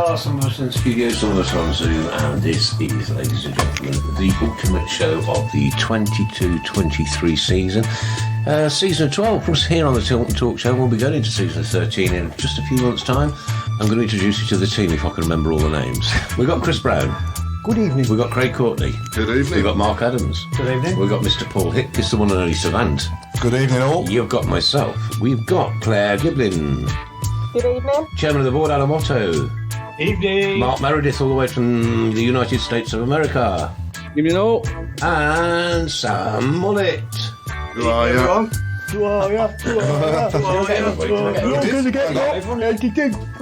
are, some of us in the studio, some of us on Zoom, and this is, ladies and gentlemen, the ultimate show of the 22-23 season. Season 12, plus here on the Tilton Talk Show. We'll be going into season 13 in just a few months' time. I'm going to introduce you to the team if I can remember all the names. We've got Chris Brown. Good evening. We've got Craig Courtney. Good evening. We've got Mark Adams. Good evening. We've got Mr. Paul Hick, the one and only Savant. Good evening, all. You've got myself. We've got Claire Giblin. Good evening. Chairman of the Board, Alan Watto. Evening. Mark Meredith, all the way from the United States of America. Evening all. And Sam Mullet. Who are you? Oh,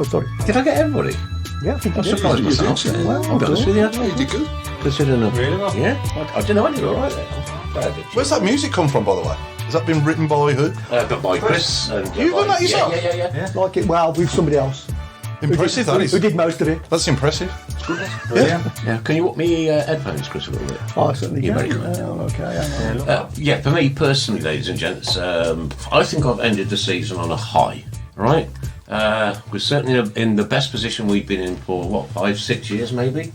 sorry. Did I get everybody? Yeah, I think you I'm did. surprised myself. I'll be honest with you. You did good. Considering Really well. Yeah, I don't know, I did all right there. Where's that music come from, by the way? Has that been written by who? But by Chris. And, You've done that yourself? Yeah. Like it well with somebody else. Impressive, that is. Who did most of it. That's impressive. Yeah. Can you walk me headphones, Chris, a little bit? Oh, I certainly You're can. very kind. Okay. For me personally, ladies and gents, I think I've ended the season on a high, right? We're certainly in the best position we've been in for, 5-6 years maybe?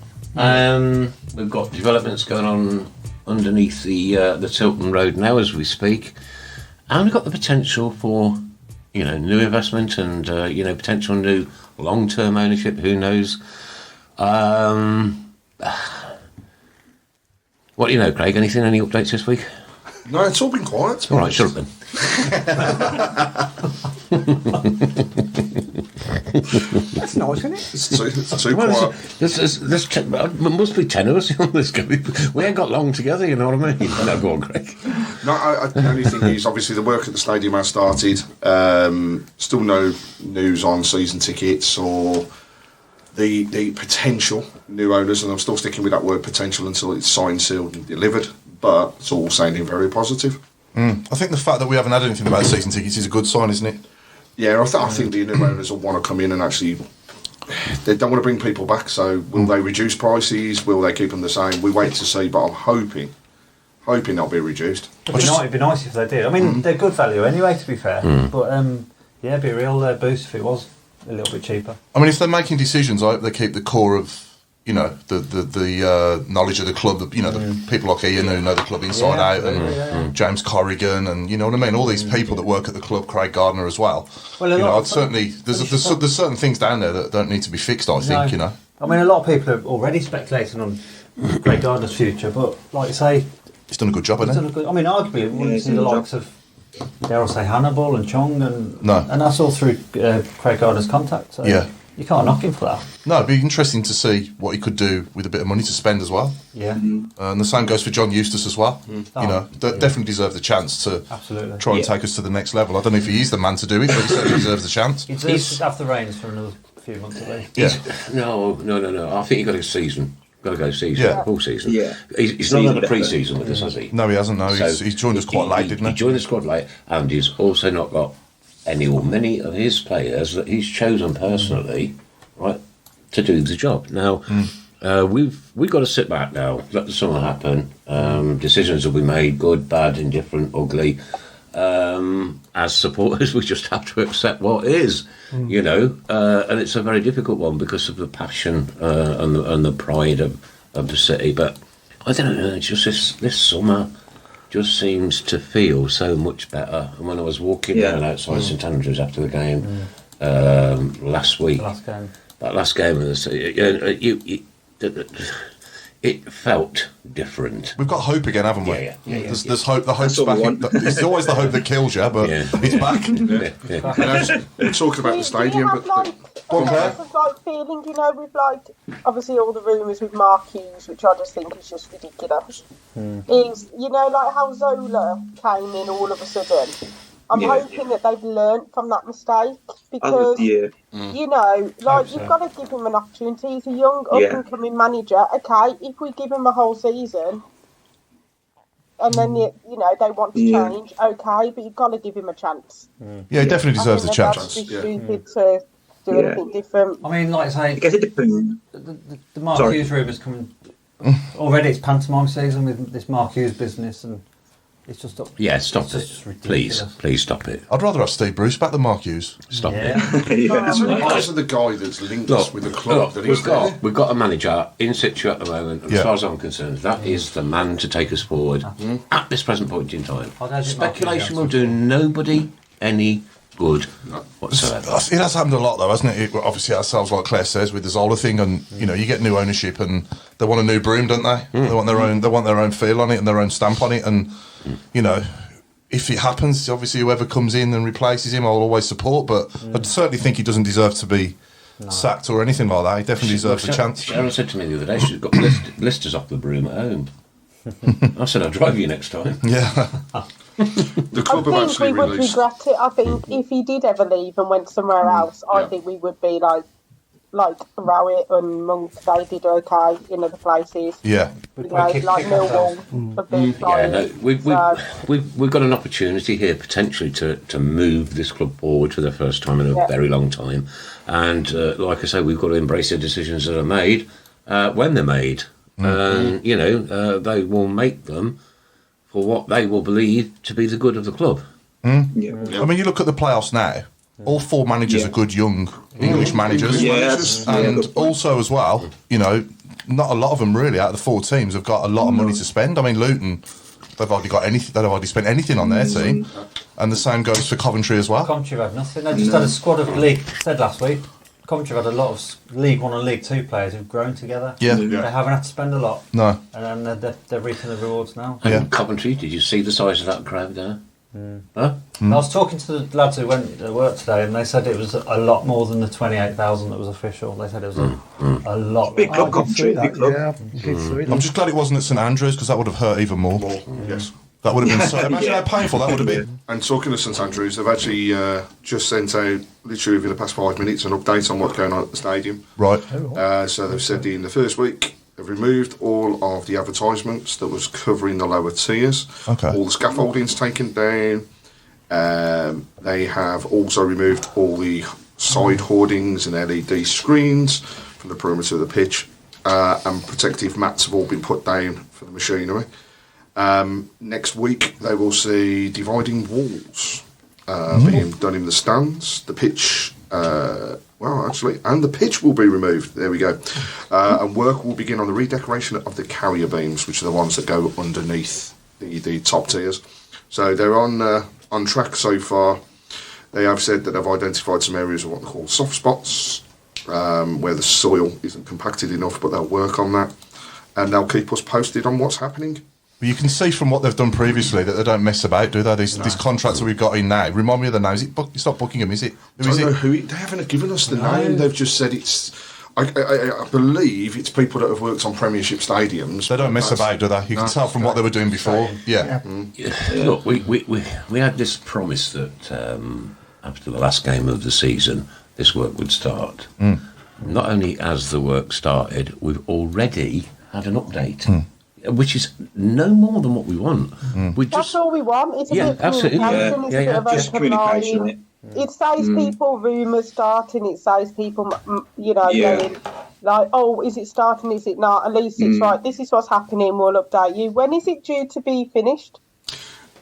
We've got developments going on underneath the Tilton Road now as we speak. And we've got the potential for, new investment and, potential new long-term ownership, who knows? What do you know, Craig? Any updates this week? No, it's all been quiet. All right, shut up then. That's nice, isn't it? It's too quiet. There must be 10 of us on this. We ain't got long together, you know what I mean? No, go on, Craig. No, the only thing is, obviously, the work at the stadium has started. Still no news on season tickets or the potential new owners, and I'm still sticking with that word potential until it's signed, sealed and delivered, but it's all sounding very positive. I think the fact that we haven't had anything about season tickets is a good sign, isn't it? Yeah, I think the new owners will want to come in and actually, they don't want to bring people back, so will they reduce prices, will they keep them the same? We wait to see, but I'm hoping they'll be reduced. It'd be nice if they did. I mean, they're good value anyway, to be fair. But it'd be a real boost if it was a little bit cheaper. I mean, if they're making decisions, I hope they keep the core of, the knowledge of the club, the people like Ian who know the club inside out, and James Corrigan, and you know what I mean, all these people that work at the club, Craig Gardner as well. Well, I'd certainly, there's certain things down there that don't need to be fixed, I think, I mean, a lot of people are already speculating on Craig Gardner's future, but like you say, he's done a good job, hasn't he? Arguably, we wouldn't see the likes of, dare I say, Hannibal and Chong, and that's all through Craig Gardner's contact. So you can't knock him for that. No, it'd be interesting to see what he could do with a bit of money to spend as well. Yeah. And the same goes for John Eustace as well. Definitely deserve the chance to try and take us to the next level. I don't know if he is the man to do it, but he certainly deserves the chance. He deserves to have the reins for another few months at least. Yeah. No. I think you've got to season. Full season. Yeah. He's not had a pre-season with us, has he? No, he hasn't. No, he's joined us quite late, didn't he? He joined the squad late, and he's also not got any or many of his players that he's chosen personally, right, to do the job. Now, we've got to sit back now, let the summer happen. Decisions will be made, good, bad, indifferent, ugly. As supporters, we just have to accept what is, and it's a very difficult one because of the passion and the pride of the city. But I don't know, it's just this summer just seems to feel so much better. And when I was walking down outside St Andrews after the game last week, that last game of the city, it felt different. We've got hope again, haven't we? Yeah. There's hope. The hope's back. It's always the hope that kills you, but it's back. We're talking about the stadium, but feeling, with obviously all the rumours with Mark Hughes, which I just think is just ridiculous. Is like how Zola came in all of a sudden. I'm hoping that they've learnt from that mistake because, you've got to give him an opportunity. He's a young, up-and-coming manager. Okay, if we give him a whole season and then, they want to change, okay, but you've got to give him a chance. Yeah, he definitely deserves a chance. It's stupid to do anything different. I mean, like I say, I guess it depends. The Mark Hughes rumours coming... Already it's pantomime season with this Mark Hughes business and... It's just stop it. Please stop it. I'd rather have Steve Bruce back than Mark Hughes. Stop it. It's only because of the guy that's linked us with the club. We've got a manager in situ at the moment, and as far as I'm concerned, that is the man to take us forward at this present point in time. Speculation will do nobody any good whatsoever. It has happened a lot, though, hasn't it? Obviously, ourselves, like Claire says, with the Zola thing, and you get new ownership, and they want a new broom, don't they? They want their own feel on it and their own stamp on it, and if it happens, obviously, whoever comes in and replaces him, I'll always support. But I certainly think he doesn't deserve to be sacked or anything like that. He definitely deserves a chance. Sharon said to me the other day she's got blisters off the broom at home. I said I'll drive you next time. Yeah. The club have actually we would regret it. I think if he did ever leave and went somewhere else, I think we would be like Rowett and Monk. They did okay in other places. Yeah, like Millwall. We've got an opportunity here potentially to move this club forward for the first time in a very long time, and like I say, we've got to embrace the decisions that are made when they're made, and they will make them for what they will believe to be the good of the club. I mean, you look at the playoffs now. All four managers are good young English managers, and also as well, not a lot of them really out of the four teams have got a lot of money to spend. I mean, Luton, they've hardly spent anything on their team, and the same goes for Coventry as well. Coventry have nothing. They just had a squad of said last week. Coventry have had a lot of League 1 and League 2 players who've grown together. Yeah. They haven't had to spend a lot. No. And they're reaping the rewards now. And Coventry, did you see the size of that crowd there? Huh? I was talking to the lads who went to work today, and they said it was a lot more than the 28,000 that was official. They said it was a lot. Big club, Coventry. Big club. I'm just glad it wasn't at St Andrews, because that would have hurt even more. Yes. That would have been so... Imagine how painful that would have been. And talking of St Andrews, they've actually just sent out, literally within the past 5 minutes, an update on what's going on at the stadium. Right. So they've said in the first week, they've removed all of the advertisements that was covering the lower tiers. Okay. All the scaffolding's taken down. They have also removed all the side hoardings and LED screens from the perimeter of the pitch. And protective mats have all been put down for the machinery. Next week, they will see dividing walls being done in the stands. The pitch, and the pitch will be removed. There we go. And work will begin on the redecoration of the carrier beams, which are the ones that go underneath the top tiers. So they're on track so far. They have said that they've identified some areas of what they call soft spots, where the soil isn't compacted enough, but they'll work on that. And they'll keep us posted on what's happening. But you can see from what they've done previously that they don't mess about, do they? These contracts that we've got in now. Remind me of the names. It's not Buckingham, is it? I don't know who. They haven't given us the name. They've just said it's... I believe it's people that have worked on Premiership stadiums. They don't mess about, do they? You can tell from what they were doing before. Yeah. Look, we had this promise that after the last game of the season, this work would start. Not only has the work started, we've already had an update. Which is no more than what we want. That's all we want. It's a bit of communication. It's a bit of just communication. It saves people rumours starting. It saves people, going like, oh, is it starting? Is it not? At least it's right. This is what's happening. We'll update you. When is it due to be finished?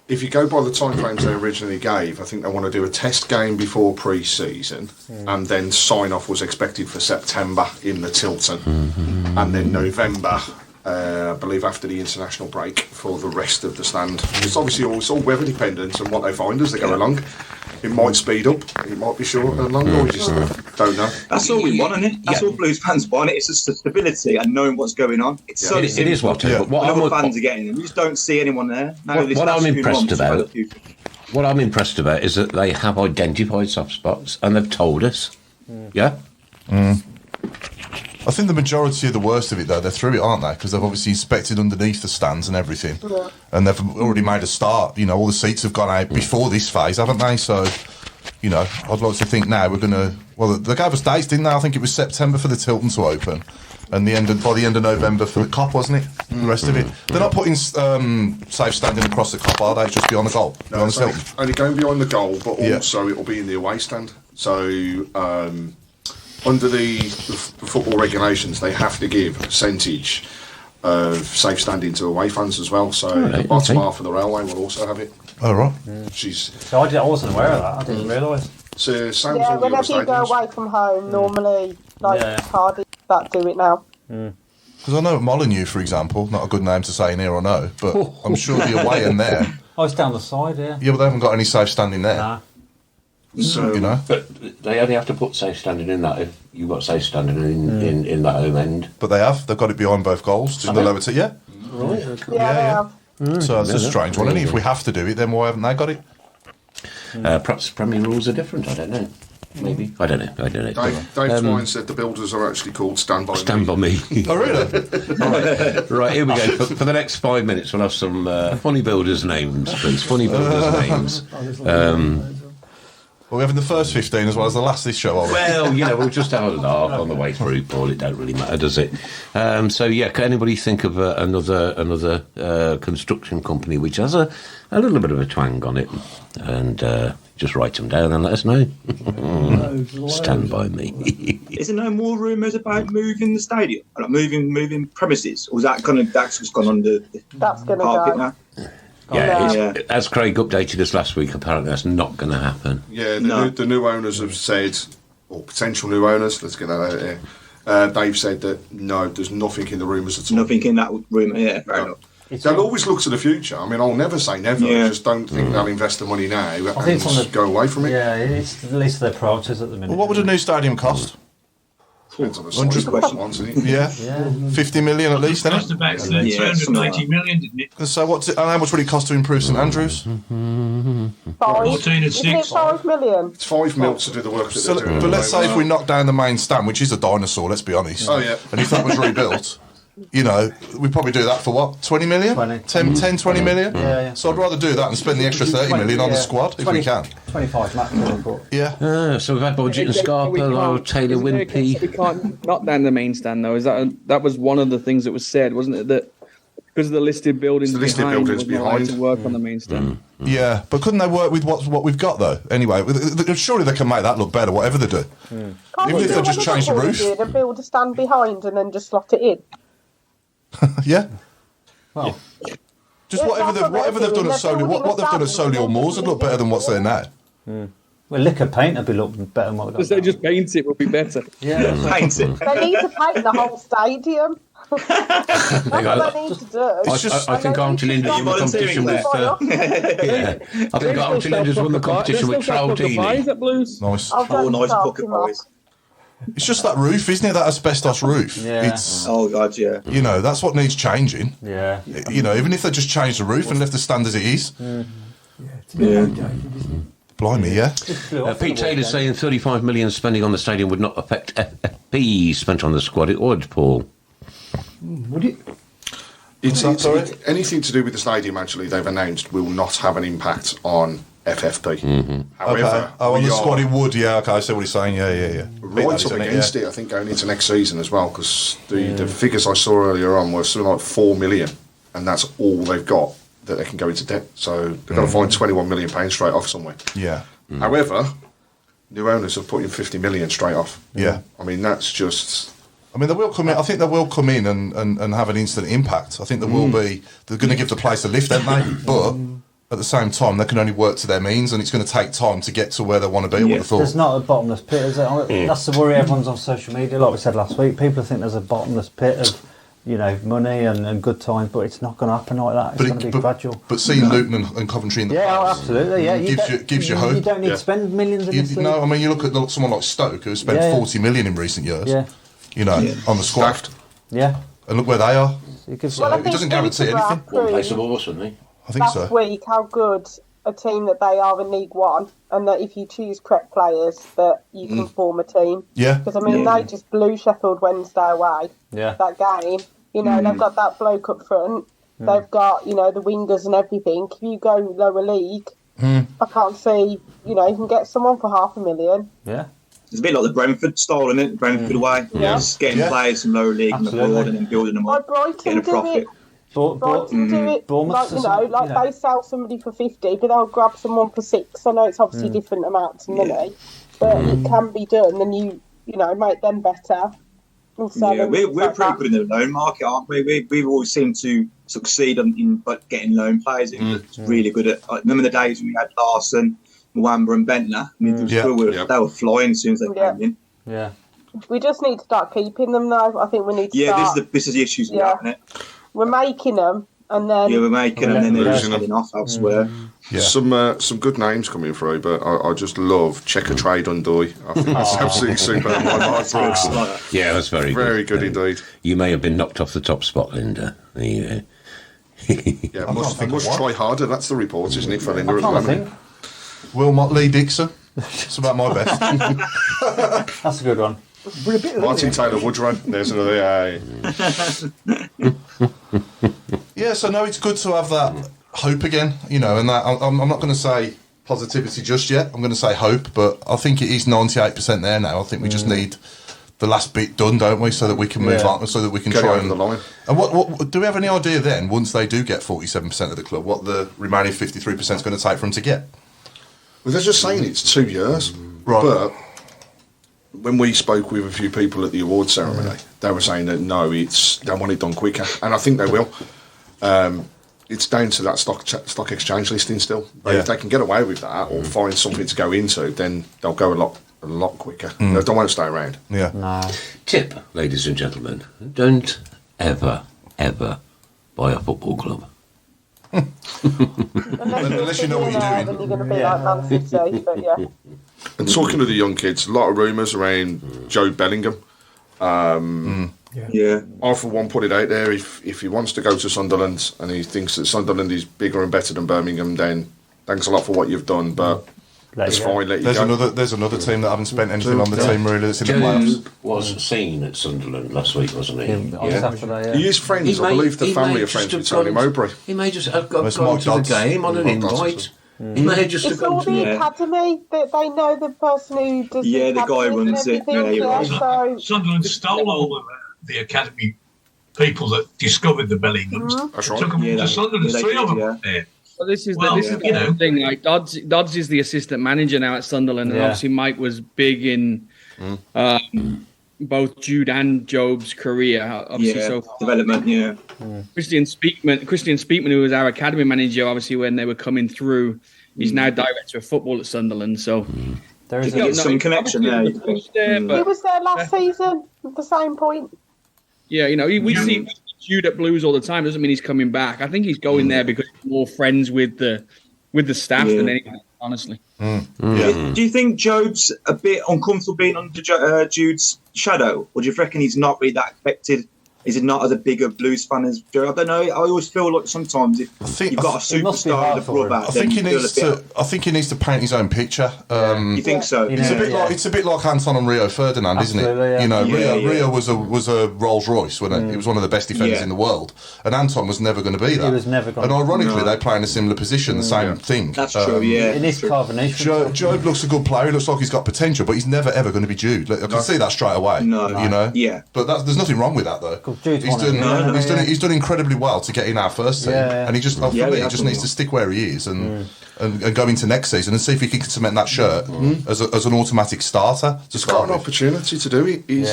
If you go by the timeframes they originally gave, I think they want to do a test game before pre-season, and then sign-off was expected for September in the Tilton, and then November. I believe after the international break for the rest of the stand. It's obviously it's all weather dependent and what they find as they go along. It might speed up, it might be short and long, or we just don't know. That's all we want, isn't it? That's all Blues fans want. It's just the stability and knowing what's going on. It's so it is what fans are getting. We just don't see anyone there. What I'm impressed about is that they have identified soft spots and they've told us. Yeah. I think the majority of the worst of it, though, they're through it, aren't they? Because they've obviously inspected underneath the stands and everything. Yeah. And they've already made a start. All the seats have gone out before this phase, haven't they? So, I'd like to think now we're going to... Well, they gave us dates, didn't they? I think it was September for the Tilton to open. And by the end of November for the Cop, wasn't it? The rest of it. They're not putting safe standing across the Cop, are they? It's just beyond the goal. No, it's only going behind the goal, but also it will be in the away stand. So... under the football regulations, they have to give a percentage safe standing to away fans as well. So the bottom half of the railway will also have it. Oh, right. So I wasn't aware of that. I didn't realise. So same as all the whenever you go away from home, normally, Cardiff that do it now. Because I know at Molyneux, for example, not a good name to say in here or no, but I'm sure the away in there. Oh, it's down the side, yeah. Yeah, but they haven't got any safe standing there. Nah. So, you know. But they only have to put safe standing in that if you've got safe standing in that home end. But they have. They've got it behind both goals in the lower tier. Yeah. Right. Okay. Yeah. So it's a strange one. And if we have to do it, then why haven't they got it? Perhaps Premier rules are different. I don't know. Maybe. I don't know. Dave Twine said the builders are actually called Stand By Me. Stand By Me. Oh, really? Right, here we go. For the next 5 minutes, we'll have some funny builders' names, please. Funny builders' names. Well, we're having the first 15 as well as the last of this show, are we? Well, we'll just have a laugh on the way through, Paul. It don't really matter, does it? So, can anybody think of another construction company which has a little bit of a twang on it? And just write them down and let us know. Stand by me. Is there no more rumours about moving the stadium? Like moving premises? Or is that that's just gone under the carpet now? As Craig updated us last week, apparently that's not going to happen. Yeah, the new owners have said, or potential new owners, let's get that out there. They've said that no, there's nothing in the rumours at all. Nothing in that rumour, yeah, fair enough. They'll always look to the future. I mean, I'll never say never. I just don't think they'll invest the money now and go away from it. Yeah, it's at least their priorities at the minute. Well, what would a new stadium cost? Depends on the size of the ones, isn't it? Yeah. 50 million at least, Cost about 290 million, didn't it? And so how much would it cost to improve St Andrews? 14 and 6. 5 million. It's 5 mil to do the work that they're doing. But let's say if we knock down the main stand, which is a dinosaur, let's be honest. Oh, yeah. And if that was rebuilt, we'd probably do that for what? 20 million? 10, 20 million? Yeah. So I'd rather do that and spend the extra 30 million on the squad if we can. 25 max. Yeah. So we've had Budget and Scarpa, Taylor Wimpey. We can't knock down the main stand though. Is that was one of the things that was said, wasn't it? That because of the listed buildings, behind to work on the main stand. Yeah, but couldn't they work with what we've got though? Anyway, surely they can make that look better, whatever they do. Even if they just change the roof and build a stand behind and then just slot it in. Yeah. Well, just whatever they've done at Solihull, what they've done at Solihull Moors would look better than what's there now. Well, liquor paint would be looking better than what we've got. They just paint it would be better. Yeah, paint it. They need to paint the whole stadium. That's what they need to do. I think Armington Linda's won the competition with. I think Armington Linda's won the competition with Troutini. Nice. Nice pocket boys. It's just that roof, isn't it? That asbestos roof. Yeah. Oh God, yeah. That's what needs changing. Yeah. Even if they just changed the roof and left the stand as it is. Blimey, yeah. Pete Taylor's saying 35 million spending on the stadium would not affect FP spent on the squad. It would, Paul. Would it? It's anything to do with the stadium, actually, they've announced will not have an impact on FFP. However, on the squad it would, okay, I see what he's saying, yeah. Right up against it, I think, going into next season as well, because the figures I saw earlier on were something like 4 million, and that's all they've got that they can go into debt. So they've got to find £21 million straight off somewhere. Yeah. However, new owners have put in 50 million straight off. Yeah. I mean, that's just... I mean, they will come in. I think they will come in and have an instant impact. I think there will be... They're going to give the place a lift, aren't they? But at the same time, they can only work to their means, and it's going to take time to get to where they want to be, I would have thought. There's not a bottomless pit, is there? That's the worry everyone's on social media. Like we said last week, people think there's a bottomless pit of... money and good times, but it's not going to happen like that. It's going to be gradual. But seeing Luton and Coventry in the past, absolutely, gives you hope. You don't need to spend millions in this league. No, I mean, you look at someone like Stoke, who has spent 40 million in recent years, on the squad. Yeah. And look where they are. It doesn't guarantee anything. One place of horse, wouldn't he? I think so. Last week, how good a team that they are in League One, and that if you choose correct players, that you can form a team. Yeah. Because, I mean, they just blew Sheffield Wednesday away, that game. They've got that bloke up front. They've got, the wingers and everything. If you go lower league, I can't see, you can get someone for $500,000. Yeah. It's a bit like the Brentford style, isn't it? Brentford way. Just getting players from lower league and abroad and then building them up. Getting a profit. Brighton do it. They sell somebody for 50, but they'll grab someone for 6. I know it's obviously different amounts of money, but it can be done. And you make them better. Yeah, we're pretty good in the loan market, aren't we? We always seem to succeed in getting loan players. It's really good at. Remember the days when we had Larson, Mwamba, and Bentner? They were flying as soon as they came in. Yeah. We just need to start keeping them, though. I think we need to start... this is the issues we have, isn't it? We're making them, and then... Yeah, we're making them, and then they're just heading off elsewhere. Yeah. Some good names coming through, but I just love Checker Trade Undoy. I think that's absolutely superb. Yeah, that's very good indeed. You may have been knocked off the top spot, Linda. Yeah, must try harder. That's the report, isn't it, for Linda at the moment? Wilmot Lee Dixon. It's about my best. That's a good one. Martin Taylor Woodrow. There's another. Yeah, so no, it's good to have that hope again, and that I'm not going to say positivity just yet. I'm going to say hope, but I think it is 98% there now. I think we just need the last bit done, don't we, so that we can move on, so that we can try and the line. And what do we have any idea then? Once they do get 47% of the club, what the remaining 53% is going to take for them to get? Well, they're just saying it's 2 years, right? But when we spoke with a few people at the awards ceremony, they were saying that no, they want it done quicker, and I think they will. It's down to that stock exchange listing still. If they can get away with that or find something to go into, then they'll go a lot quicker. They don't want to stay around. Yeah. No. Tip, ladies and gentlemen, don't ever buy a football club. Unless you know what you're doing. Then you're going to be like Man City, but yeah. And talking to the young kids, a lot of rumours around Joe Bellingham. Yeah. I, for one, put it out there, if he wants to go to Sunderland and he thinks that Sunderland is bigger and better than Birmingham, then thanks a lot for what you've done, but it's fine, let you go. There's another team that haven't spent anything on the team really that's in the playoffs. Was seen at Sunderland last week, wasn't he? He is friends, I believe the family are friends with Tony Mowbray. He may just have gone to the game on an invite. He may have just it's all the academy that they know the person who does the guy who runs it. Sunderland stole all of the academy people that discovered the Bellinghams. That's right. Took them to Sunderland, three of them. Yeah. Well, this is the thing. Like Dodds is the assistant manager now at Sunderland, and obviously Mike was big in both Jude and Job's career. Obviously, development. Yeah. Christian Speakman, who was our academy manager, obviously when they were coming through, he's now director of football at Sunderland. So there is some connection there. He was there last season at the same point. Yeah, we see Jude at Blues all the time. Doesn't mean he's coming back. I think he's going there because he's more friends with the staff than anything, honestly. Do you think Job's a bit uncomfortable being under Jude's shadow, or do you reckon he's not really that affected? Is it not as a bigger Blues fan as Joe? I don't know. I always feel like sometimes if you've got a superstar in the brother, I think he needs to paint his own picture. You think so? It's a bit like Anton and Rio Ferdinand, isn't it? Rio was a Rolls Royce, wasn't it? He was one of the best defenders in the world, and Anton was never going to be that. He was never going. And ironically, they play in a similar position, the same thing. That's true. Yeah, in his carbonation. Job looks a good player. He looks like he's got potential, but he's never ever going to be Jude. I can see that straight away. But there's nothing wrong with that though. He's done incredibly well to get in our first team, and he just needs to stick where he is and go into next season and see if he can cement that shirt as an automatic starter. He's got an opportunity to do it. They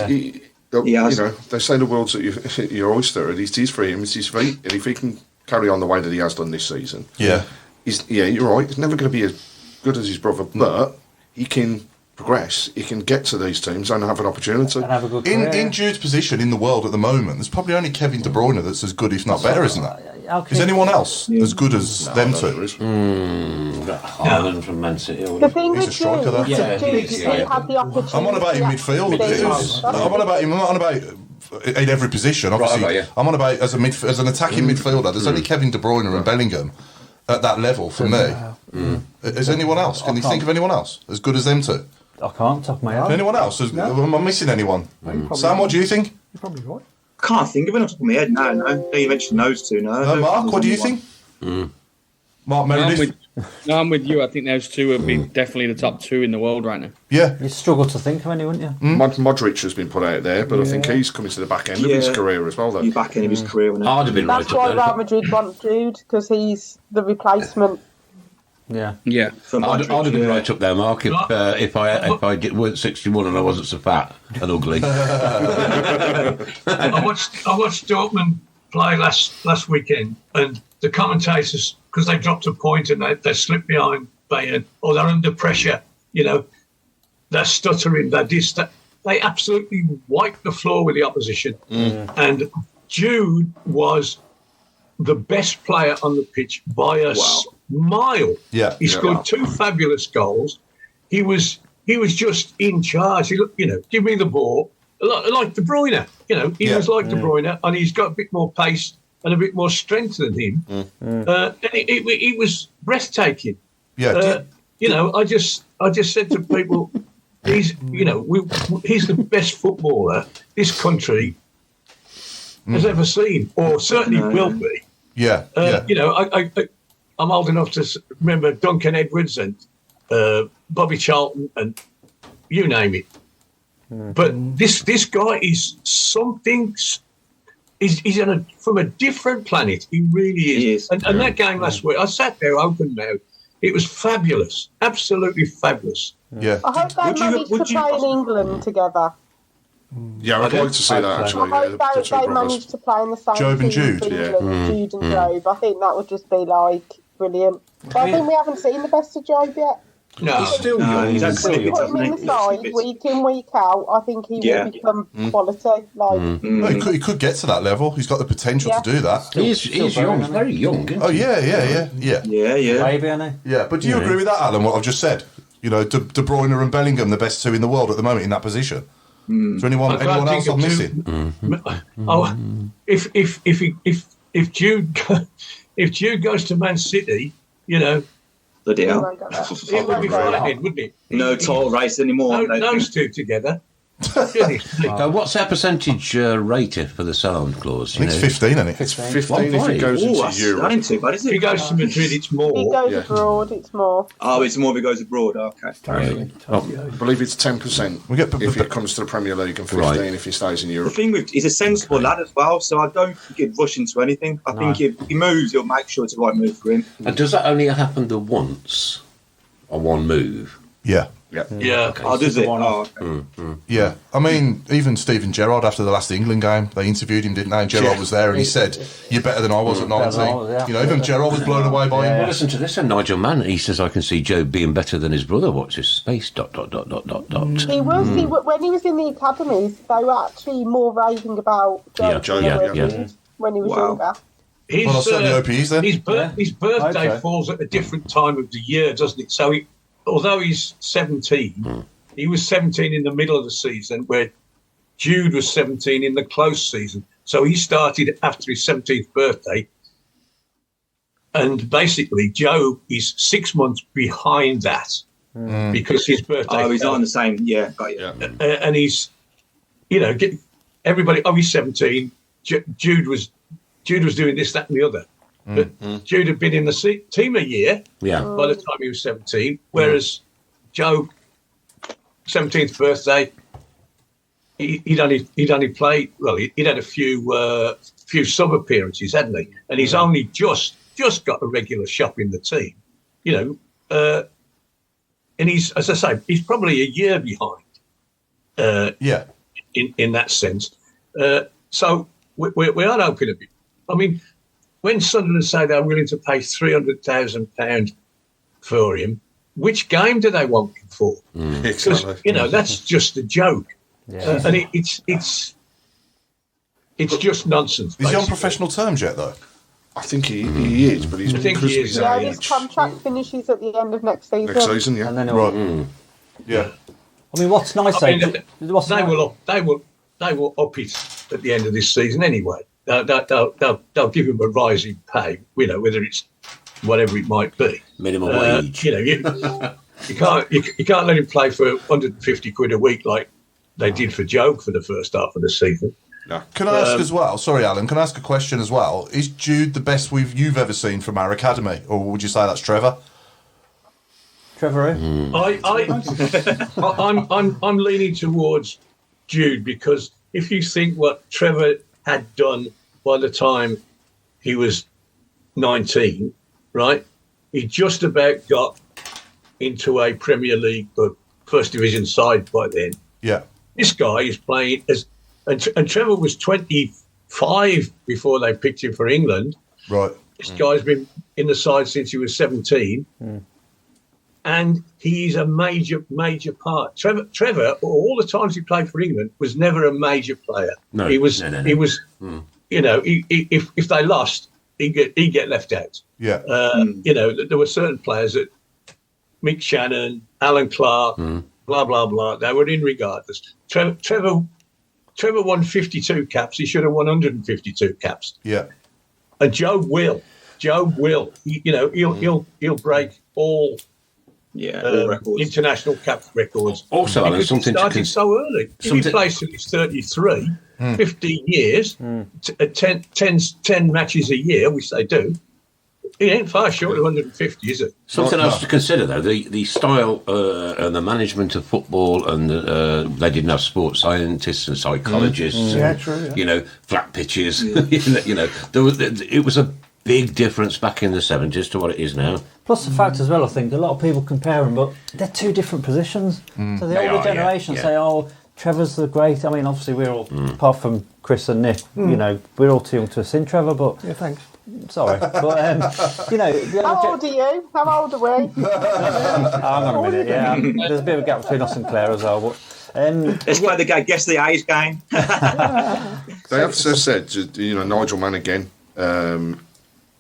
say the world's at your oyster, and it's for him, it's his feet, and if he can carry on the way that he has done this season, you're right. He's never going to be as good as his brother, but he can progress, he can get to these teams and have an opportunity. And have a good career. In Jude's position in the world at the moment, there's probably only Kevin De Bruyne that's as good, if not better, isn't that? Is anyone else as good as them two? Haaland from Man City. The thing He's with a striker, though. he had the opportunity. I'm on about in midfield. I'm on about in every position. Obviously, I'm on about as an attacking midfielder. There's only Kevin De Bruyne and Bellingham at that level for me. Is anyone else? Can you think of anyone else as good as them two? I can't top my head. Anyone else? Am I missing anyone? Sam, what do you think? You're probably right. I can't think of it off the top of my head. No. You mentioned those two. No. Mark, what do you think? Mark Meredith? I'm with you. I think those two would be definitely the top two in the world right now. Yeah. You struggle to think of any, wouldn't you? Modric has been put out there, but I think he's coming to the back end of his career as well. The back end of his career. Hard have been That's why Real Madrid want Jude, because he's the replacement. Yeah. I'd have been right up there, Mark, if I weren't 61 and I wasn't so fat and ugly. I watched Dortmund play last weekend, and the commentators, because they dropped a point and they slipped behind Bayern, or they're under pressure, they're stuttering, they absolutely wiped the floor with the opposition. And Jude was the best player on the pitch by a mile. Yeah. He scored 2 fabulous goals. He was just in charge. He give me the ball, like De Bruyne. He was like De Bruyne, and he's got a bit more pace and a bit more strength than him. And it was breathtaking. Yeah. I just said to people, he's the best footballer this country has ever seen, or certainly will be. Yeah. I'm old enough to remember Duncan Edwards and Bobby Charlton and you name it. But this guy is something. He's from a different planet. He really is. And that game last week, I sat there open mouthed. It was fabulous, absolutely fabulous. Yeah. I hope they managed to play in England together. Yeah, I'd like to see that actually. I hope they managed to play in the same Job and team Jude. for England, Jude and Job. I think that would just be brilliant. But I think we haven't seen the best of Job yet. No, he's still young. He's had Put him in the side week in, week out. I think he will become quality. No, he could get to that level. He's got the potential to do that. He's young, very young. Oh yeah. Maybe, isn't he? Yeah, but do you agree with that, Alan? What I've just said? De Bruyne and Bellingham, the best two in the world at the moment in that position. Is there anyone else I'm missing? If Jude goes to Man City, Bloody hell. it would be frightening, wouldn't it? No title race anymore. Those two together. What's our percentage rate for the sound clause? I think it's 15, isn't it? It's 15 if it goes into Europe. That ain't too bad, is it? If he goes to Madrid, it's more. If he goes abroad, it's more. Oh, it's more if it goes abroad. Okay. I believe it's 10% if it comes to the Premier League and 15 if he stays in The Europe. thing with he's a sensible lad as well, so I don't think he'd rush into anything. I think if he moves, he'll make sure it's the right move for him. And does that only happen the once on one move? Yeah. Yeah. Okay. Oh, does it? Yeah. I mean, even Steven Gerrard after the last England game, they interviewed him, didn't they? And Gerrard was there and he said, "You're better than I was at 19." Even Gerrard was blown away by him. Well, listen to this, and Nigel Mann, he says, "I can see Joe being better than his brother." What's his space? ... He was. When he was in the academies, they were actually more raving about Joe when he was younger. Certainly hope he is then. His birthday falls at a different time of the year, doesn't it? So although he's 17, he was 17 in the middle of the season, where Jude was 17 in the close season. So he started after his 17th birthday. And basically, Joe is 6 months behind that because his birthday. Oh, he's not on the same. Yeah, got you. And he's, everybody, he's 17. Jude was doing this, that, and the other. But Jude had been in the team a year by the time he was 17, whereas Joe, 17th birthday, he'd only played. Well, he'd had a few sub appearances, hadn't he? And he's only just got a regular shot in the team, and he's, as I say, he's probably a year behind. In that sense, so we are open a bit. I mean, when Sunderland say they're willing to pay £300,000 for him, which game do they want him for? Because that's just a joke, and it's just nonsense. Is he on professional terms yet, though? I think he is, but he's because of his age. His contract finishes at the end of next season. And then Yeah. I mean, what's nice? They will up it at the end of this season anyway. They'll give him a rise in pay, whether it's whatever it might be. Minimum wage. You can't let him play for 150 quid a week like they did for Joe for the first half of the season. No. Can I ask as well? Sorry, Alan. Can I ask a question as well? Is Jude the best you've ever seen from our academy, or would you say that's Trevor? Trevor, I'm leaning towards Jude, because if you think what Trevor had done by the time he was 19, right? he just about got into a Premier League or First Division side by then. Yeah. This guy is playing and Trevor was 25 before they picked him for England. Right. This guy's been in the side since he was 17. And he's a major part. Trevor, all the times he played for England, was never a major player. No, he was. No. He was. You know, if they lost, he'd get left out. Yeah. You know, there were certain players that Mick Shannon, Alan Clark, blah blah blah. They were in regardless. Trevor won 52 caps. He should have won 152 caps. Yeah. And Joe will. He'll break all. records. International cap records. Also, Alan, something he started so early. If he plays till he's 33, 15 years, 10 matches a year, which they do, he ain't far short of 150, is it? Something else to consider, though, the style and the management of football, and they didn't have sports scientists and psychologists, and, true, yeah. you know, flat pitches. You know, it was a big difference back in the 70s to what it is now. Plus the fact as well, I think a lot of people compare them, but they're two different positions. So the older generation say, "Oh, Trevor's the great." I mean, obviously we're all, apart from Chris and Nick, you know, we're all too young to have seen Trevor. But Yeah, thanks. sorry, but you know, How old are you? How old are we? hang on a minute. Yeah, there's a bit of a gap between us and Claire as well. But Let's play the game. Guess the A's game. They have said, you know, Nigel Mann again.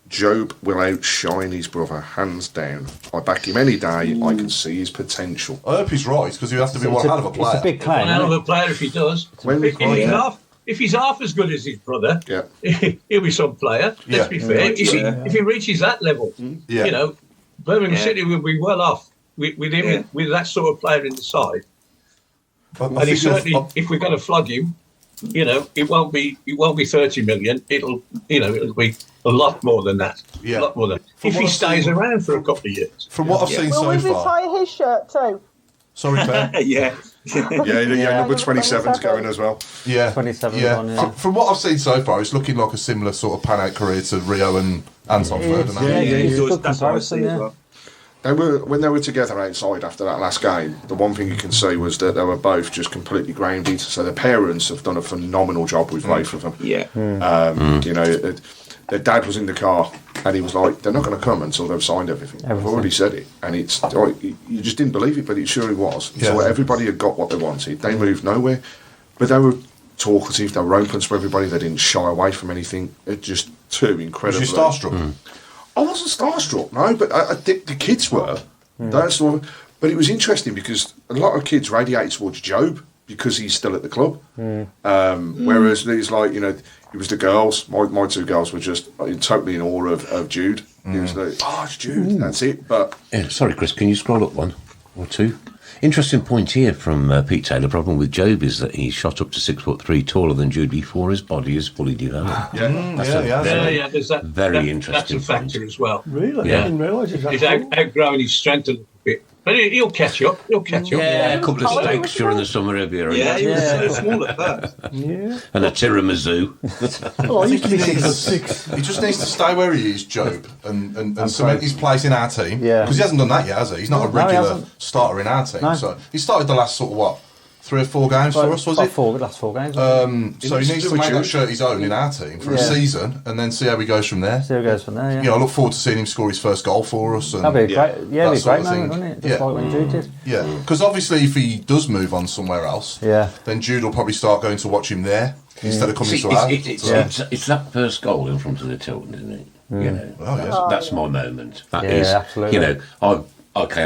Job will outshine his brother, hands down. I back him any day. I can see his potential. I hope he's right, because he has to be one hell of a player. It's a big claim. One hell of a player if he does. If he's half as good as his brother, he'll be some player. Let's be fair. If he reaches that level, you know, Birmingham City will be well off with him, with that sort of player in the side. And he certainly, if we're going to flog him, you know, it won't be 30 million. It'll be a lot more than that. Yeah. A lot more than that. If he stays around for a couple of years. From what I've seen Will so we far. retire his shirt too? Sorry, Ben. Yeah. Number 27's going as well. Yeah. 27 Yeah. on, yeah. From what I've seen so far, it's looking like a similar sort of pan-out career to Rio and Anton Ferdinand. it's a good That's what I comparison, see yeah. as well. When they were together outside after that last game, the one thing you can see was that they were both just completely grounded. So their parents have done a phenomenal job with both of them. Yeah. You know, their dad was in the car and he was like, "They're not going to come until they've signed everything." I've already said it, and it's like, you just didn't believe it, but it surely was. Yeah. So everybody had got what they wanted. They moved nowhere, but they were talkative. They were open to everybody. They didn't shy away from anything. It's just too incredible. Was you starstruck? I wasn't starstruck, no, but I think the kids were. That's what. But it was interesting because a lot of kids radiated towards Job because he's still at the club. Whereas it's like, you know, it was the girls. My two girls were just totally in awe of Jude. It was like, oh, it's Jude. That's it. But Sorry, Chris, can you scroll up one or two? Interesting point here from Pete Taylor. The problem with Job is that he's shot up to 6'3" taller than Jude before his body is fully developed. There's that. Very interesting That's a factor as well. Really? Yeah. I didn't realise it. He's outgrowing his strength a little bit, but he'll catch up. He'll catch up. Yeah, a couple of steaks during the summer every year. Yeah, he was so small at first. Yeah. And a tiramisu. Well, I used to be 6'6". He just needs to stay where he is, Job, and cement his place in our team. Yeah. Because he hasn't done that yet, has he? He's not a No, he regular hasn't. starter in our team. No. So he started the last sort of, what, 3 or 4 games for us, was About it? last 4 games. So he needs to make that shirt his own in our team for a season, and then see how he goes from there. See how it goes from there, yeah. You know, I look forward to seeing him score his first goal for us. And That'd be a great, that it'd be a sort great of thing. moment, wouldn't it? Just like when Jude did. Yeah, because obviously if he does move on somewhere else, then Jude will probably start going to watch him there instead of coming See, to ours. it's that first goal in front of the Tilton, isn't it? You know, that's my moment. That is, absolutely. you know, I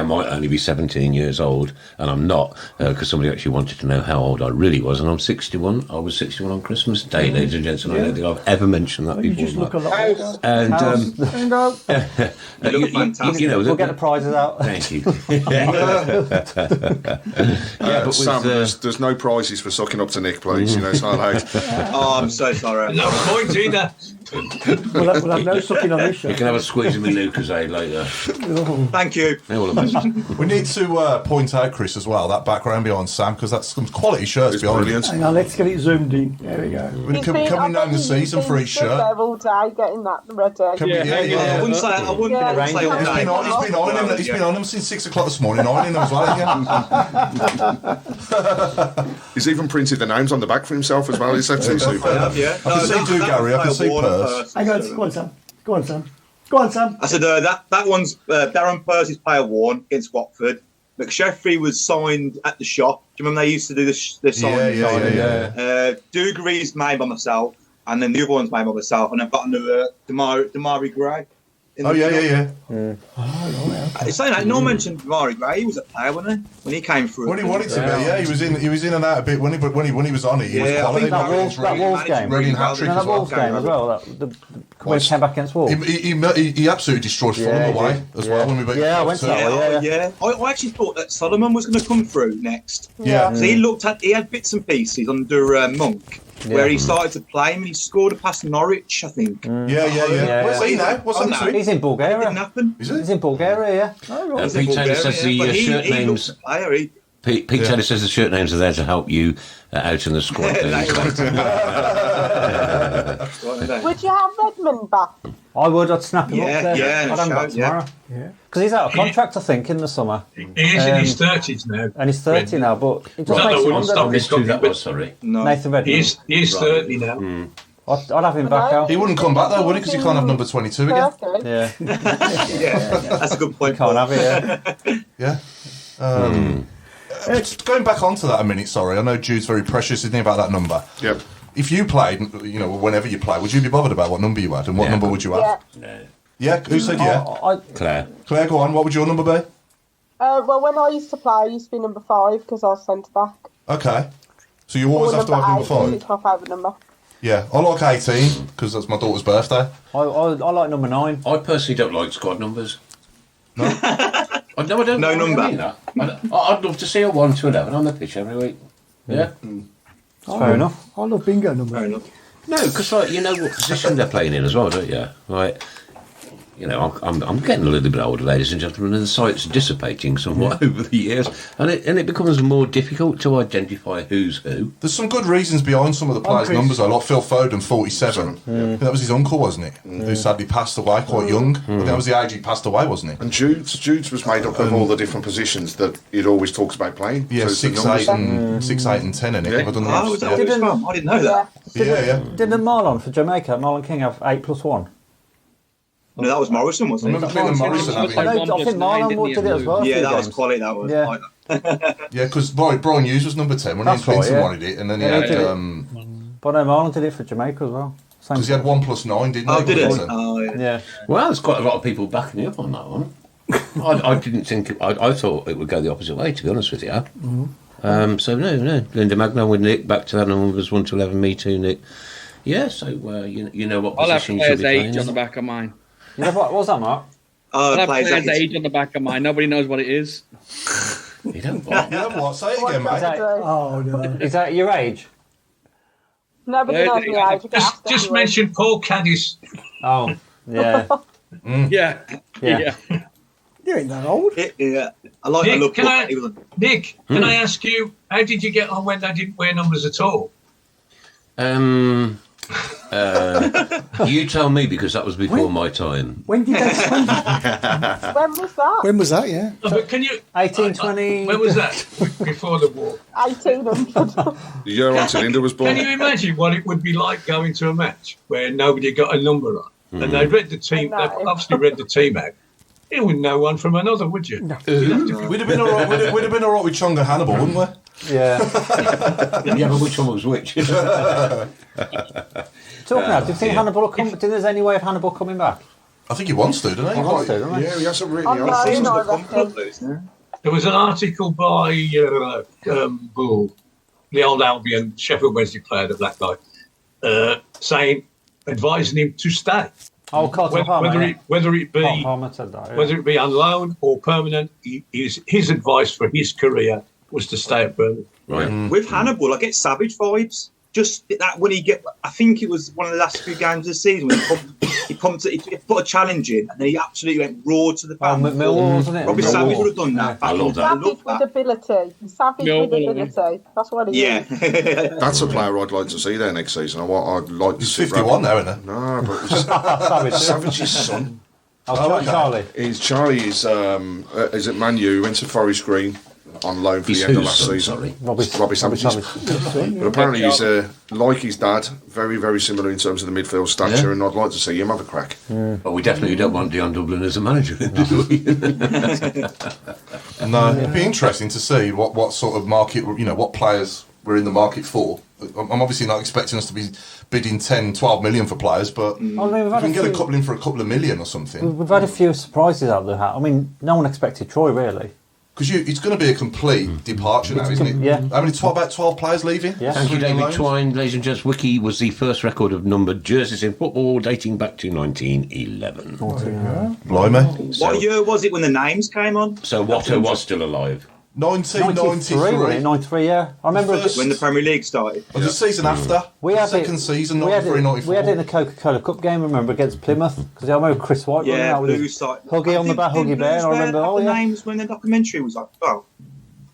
might only be 17 years old, and I'm not, because somebody actually wanted to know how old I really was, and I'm 61. I was 61 on Christmas Day, ladies and gentlemen. I don't think I've ever mentioned that You before. just look a lot older. And you know, We'll get the prizes out. Thank you. but Sam, there's no prizes for sucking up to Nick, please. You know, it's not allowed. Oh, I'm so sorry. No point either. We'll have no sucking on this show. You can have a squeeze in the Lucasade later. Thank you. All the best. We need to point out, Chris, as well, that background behind Sam, because that's some quality shirts behind brilliant. it. Hang on, let's get it zoomed in. There we go. Can we name the season for each shirt? There all day getting that ready. I wouldn't say. I wouldn't say all day. He's been on him since 6 o'clock this morning, ironing them as well. He's even printed the names on the back for himself as well. He's so superb. Yeah. I can see Gary. I can see Purse. Hang on, go on, Sam. Go on, Sam. Go on, Sam. I said that one's Darren Purse's player 1 against Watford. McSheffrey was signed at the shop. Do you remember they used to do this signing? Yeah. Dougaree's made by myself, and then the other one's made by myself, and I've got another Damari Gray. Yeah. It's saying that no one mentioned Damari Gray. He was a player, wasn't he? When he came through. When he wanted to be, yeah, he was in and out a bit. When he was on it, he was quality. That Wolves game. Reading hat-trick That as well. Wolves game as well. When he came back against Wolves. He absolutely destroyed Fulham away as well when we beat. Yeah, I went to that. Yeah. I actually thought that Solomon was going to come through next. Yeah. So he had bits and pieces under Monk. Where he started to play him and he scored a pass Norwich, I think. Yeah. Where's he now? What's happened to him? He's in Bulgaria. It didn't happen. He's in Bulgaria, yeah. Pete Taylor says the shirt names. Pete Taylor says the shirt names are there to help you out in the squad. Would you have Redmond back? I would. I'd snap him up there. Yeah, I'd have him back tomorrow. Because he's out of contract, I think, in the summer. He is in his 30s now. And he's 30 now, but it just Well, makes no, you wouldn't stop wonder. this talking, but Nathan Redmond. He is 30 now. I'd have him back out. He wouldn't come back though, would he? Because he can't have number 22 again. Yeah. That's a good point. Can't have it, Yeah. Just going back onto that a minute, sorry. I know Jude's very precious, isn't he, about that number? Yep. If you played, whenever you play, would you be bothered about what number you had and what number would you have? Yeah. Who said Claire. Claire, go on. What would your number be? Well, when I used to play, I used to be number 5 because I was centre back. Okay. So you always have to have number 5? It's my favourite number. Yeah. I like 18 because that's my daughter's birthday. I like number 9. I personally don't like squad numbers. No? I don't. No number. Mean that. I'd love to see a 1 to 11 on the pitch every week. Yeah. Fair enough. I love bingo number. Fair enough. No, because you know what position they're playing in as well, don't you? Right. I'm getting a little bit older, ladies and gentlemen, and the site's dissipating somewhat over the years, and it becomes more difficult to identify who's who. There's some good reasons behind some of the players' numbers, though, like Phil Foden, 47. That was his uncle, wasn't it? Who sadly passed away quite young. I think that was the age he passed away, wasn't it? And Jude's was made up of all the different positions that he'd always talks about playing. Yeah, So 6, 8 and 10 in it. Yeah. I don't know. I didn't know that. Yeah. Didn't Marlon for Jamaica, Marlon King have 8+1? No, that was Morrison, wasn't it? I remember Morrison having I think Marlon did it as well. Yeah, that was quality. That was. Yeah. Yeah, because Brian Hughes was number 10 when That's Ian Clinton right, yeah. wanted it, and then he Yeah, had he did But no, Marlon did it for Jamaica as well. because he had 1+9, didn't he? Oh, did it? Clinton? Oh, yeah. Well, there's quite a lot of people backing me up on that one. I didn't think. I thought it would go the opposite way, to be honest with you. So no. Linda Magno with Nick back to that numbers 1 to 11. Me too, Nick. Yeah. So you know what I'll have position you should players' be age playing. on the back of mine. What was that, Mark? I'll have Players' players' age. age on the back of mine. Nobody knows what it is. You don't what? You know what? Say it again, mate. Oh, no. Is that your age? Nobody knows me age. Just mention Paul Caddis. Oh, yeah. Yeah. You ain't that old. Yeah. I like the look. Nick, can I ask you, how did you get on when they didn't wear numbers at all? You tell me, because that was before my time. When did they? When was that? When was that? Yeah. No, but can you? 1820. When was that? Before the war. 1800. The year on Linda was born. Can you imagine what it would be like going to a match where nobody got a number on, and they read the team? They obviously read the team out. You wouldn't know one from another, would you? No. We'd have been all right. We'd have been all right with Chonga Hannibal, wouldn't we? Yeah. Yeah, but which one was which? Talking about, do you think Hannibal will come? Do you think there's any way of Hannibal coming back? I think he wants to, doesn't he? He wants to, doesn't he? Yeah, he hasn't really. There was an article by Bull, the old Albion Sheffield Wednesday player, the black guy, saying, advising him to stay. Oh, Carlton Palmer. Whether it be Palmer said that, yeah. whether it be on loan or permanent, his advice for his career was to stay at Burnley. Right. With Hannibal, I get Savage vibes. just that when I think it was one of the last few games of the season when he put a challenge in and then he absolutely went raw to the fans. Millwall, wasn't it? Robbie Savage would have done that. I love that. Savage with ability. That's what he is. That's a player I'd like to see there next season. I'd like to see 51 now, isn't it? No, but Savage's son. Charlie. Charlie is at Man U. He went to Forest Green on loan for the end of last season. Sorry. Robbie Savage. But apparently he's like his dad, very, very similar in terms of the midfield stature, and I'd like to see him have a crack. But we definitely don't want Dion Dublin as a manager, do we? No, it'd be interesting to see what sort of market, what players we're in the market for. I'm obviously not expecting us to be bidding 10, 12 million for players, but if we can get a couple in for a couple of million or something. We've had a few surprises out of the hat. I mean, no one expected Troy, really. Because it's going to be a complete departure now, isn't it? Yeah. How many? About 12 players leaving? Yeah. Thank you, David Twine. Ladies and gents, Wiki was the first record of numbered jerseys in football dating back to 1911. Blimey. What year was it when the names came on? So Watto was still alive. 1993. 93, yeah. I remember when the Premier League started. The season after. The second season, 93, 94. We had it in the Coca-Cola Cup game, I remember, against Plymouth. Because I remember Chris White running out with his Huggy on the back, Huggy Bear. I remember, the names when the documentary was like,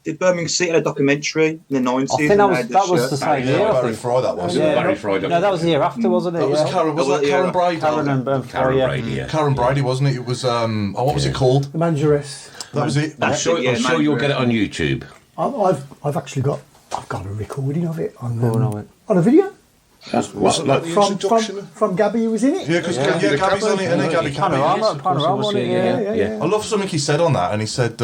did Birmingham City had a documentary in the 90s? I think that was the same year. Barry Fry, that was. Barry Fry. No, that was the year after, wasn't it? That was Karen Brady? Karen Brady, yeah. Karen Brady, wasn't it? It was, what was it called? The Mangeress. That was it. I'm sure you'll get it on YouTube. I've actually got a recording of it on a video. Was it like the introduction? From Gabby, who was in it. Yeah, because Gabby's on it, and Gabby Panorama on it, yeah. I love something he said on that, and he said,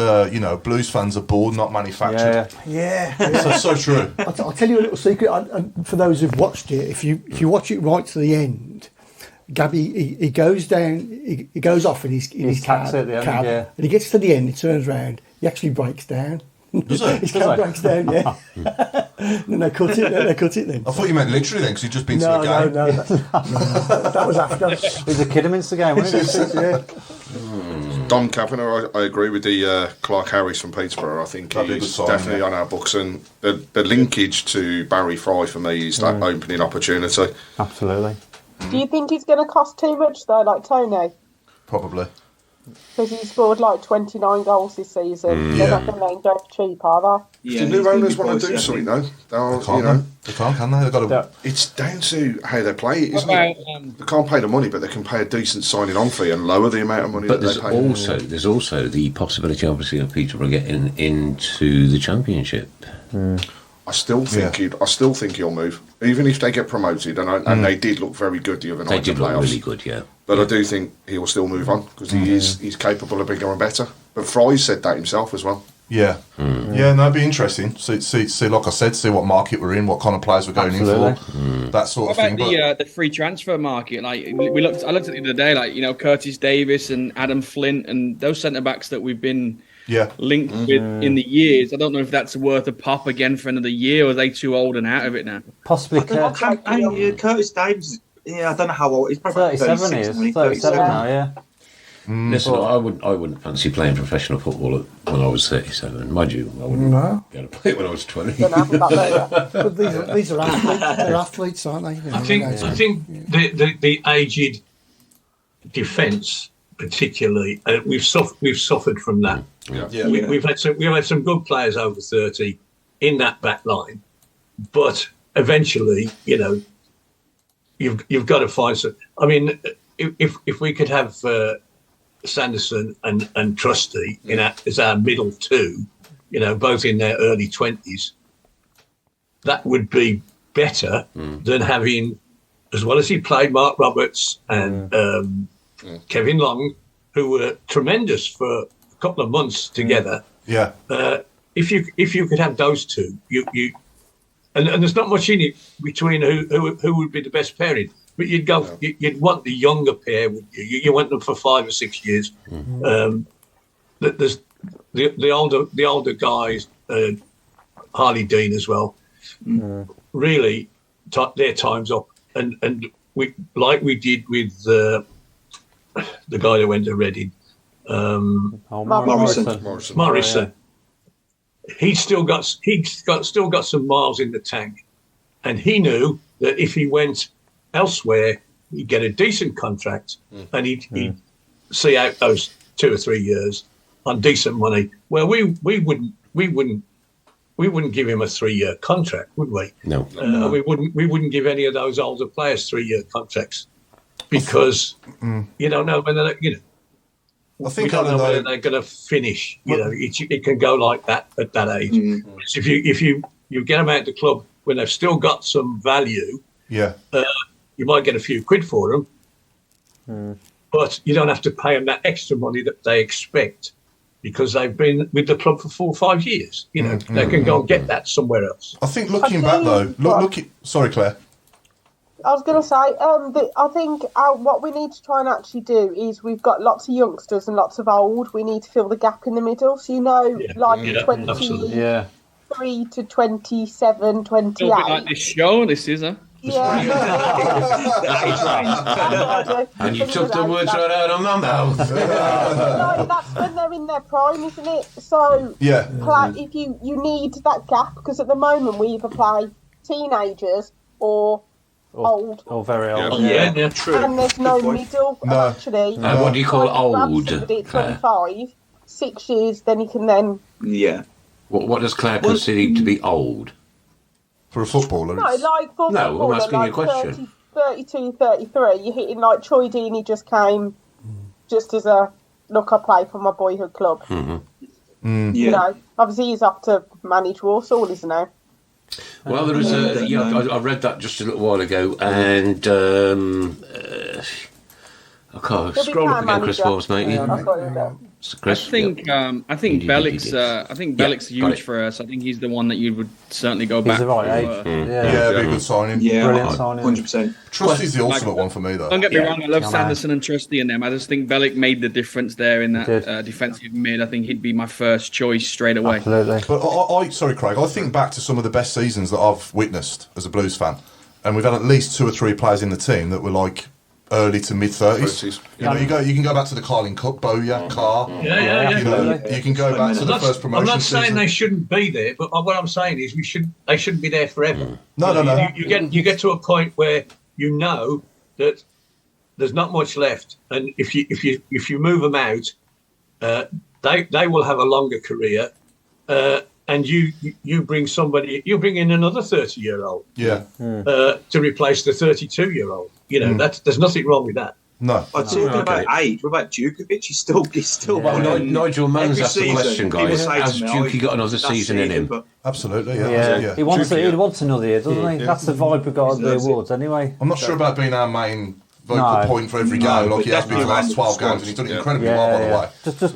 blues fans are born, not manufactured. Yeah. That's so true. I'll tell you a little secret, and for those who've watched it, if you watch it right to the end, Gabby, he goes down, he goes off in his cab, and he gets to the end, he turns around, he actually breaks down. Does it? His cab breaks down, yeah. Then they cut it then. I thought you meant literally then, because he'd just been to a game. No, that was after. It was a Kidderminster game, wasn't it? Don Kavanagh, I agree with the Clark Harris from Peterborough. I think he's definitely on our books, and the linkage to Barry Fry for me is that opening opportunity. Absolutely. Do you think he's going to cost too much though, like Tony? Probably. Because he scored like 29 goals this season. They're not going to let him go cheap, are they? Yeah, the new owners want to do something though. They can't, can they? They've got to. It's down to how they play it, isn't it? They can't pay the money, but they can pay a decent signing on fee and lower the amount of money that they pay. There's also the possibility, obviously, of Peterborough getting into the Championship. I still think he'll move, even if they get promoted. And they did look very good the other night. They did look really good, yeah. But I do think he will still move on because he's capable of bigger and better. But Fry said that himself as well. Yeah, yeah, no, it'd be interesting. See, like I said, see what market we're in, what kind of players we're going in for, that sort of thing. What about the free transfer market? Like I looked at it the other day. Like Curtis Davis and Adam Flint and those centre backs that we've been linked with in the years. I don't know if that's worth a pop again for another year, or are they too old and out of it now? Possibly. Curtis Davis. Yeah, I don't know how old. He's probably 37. He is 37 now. Yeah. Listen, I wouldn't fancy playing professional football when I was 37. Mind you, I wouldn't be able to play it when I was 20. But these are athletes. They're athletes, aren't they? I think the aged defence, particularly, we've suffered from that. Yeah. We've had some good players over 30 in that back line, but eventually, you've got to find some. I mean, if we could have Sanderson and Trusty as our middle two, both in their early 20s, that would be better than having, as well as he played, Mark Roberts and Kevin Long, who were tremendous for a couple of months together. Yeah. If you could have those two, and there's not much in it between who would be the best pairing. But you'd want the younger pair. You want them for 5 or 6 years. There's the older guys, Harley Dean as well. Really, their time's up, and we did with the guy that went to Reading, Morrison. He's still got some miles in the tank. and he knew that if he went elsewhere, he'd get a decent contract, and he'd see out those 2 or 3 years on decent money. Well, we wouldn't give him a 3-year contract, would we? No. We wouldn't give any of those older players 3-year contracts because you don't know when they're, I think we don't know whether they're going to finish. It can go like that at that age. So if you get them out of the club when they've still got some value, you might get a few quid for them, but you don't have to pay them that extra money that they expect because they've been with the club for 4 or 5 years. They can go and get that somewhere else. I think looking back though, sorry, Claire. I was going to say, I think what we need to try and actually do is we've got lots of youngsters and lots of old. We need to fill the gap in the middle. So, 23 to 27, 28. Like this show, this is, huh? Yeah. And you took the words right out of my mouth. That's when they're in their prime, isn't it? So, if you need that gap, because at the moment we either play teenagers or old. Or very old. Yeah, true. And there's no middle, actually. What do you call old? Somebody at 25, 6 years, then you can then... Yeah. What does Claire consider to be old? For a footballer? No, like for a footballer, I'm asking you a question. 32, 33, you're hitting like Troy Deeney just came just as a, look, I play for my boyhood club. Obviously he's off to manage Walsall, isn't he? Well, there is I read that just a little while ago, and I can't scroll up again, Chris Forbes, mate. Chris, I think Bellick's huge for us. I think he's the one that you would certainly go back. He's the right age. Be a good signing. Brilliant signing. 100%. Trusty's the ultimate one for me, though. Don't get me wrong, I love Sanderson and Trusty and them. I just think Bellick made the difference there in that defensive mid. I think he'd be my first choice straight away. Absolutely. But sorry, Craig, I think back to some of the best seasons that I've witnessed as a Blues fan, and we've had at least 2 or 3 players in the team that were like early to mid 30s. You can go back to the Carling Cup, Bowyer, Carr. You can go back to the first promotion. I'm not saying season. they shouldn't be there, but what I'm saying is they shouldn't be there forever. No. You get to a point where you know that there's not much left, and if you move them out, they will have a longer career. And you bring in another 30-year-old, to replace the 32-year-old. There's nothing wrong with that. No. But talking about age, what about Djukovic? He's still. Well, Nigel Mann's asked the question, guys. Has Dukey got another season in him? Absolutely, He wants another year, doesn't he? That's the vibe we got at the awards, anyway. I'm not sure about being our main vocal point for every game, like he has been for the last 12 games, and he's done it incredibly well, by the way.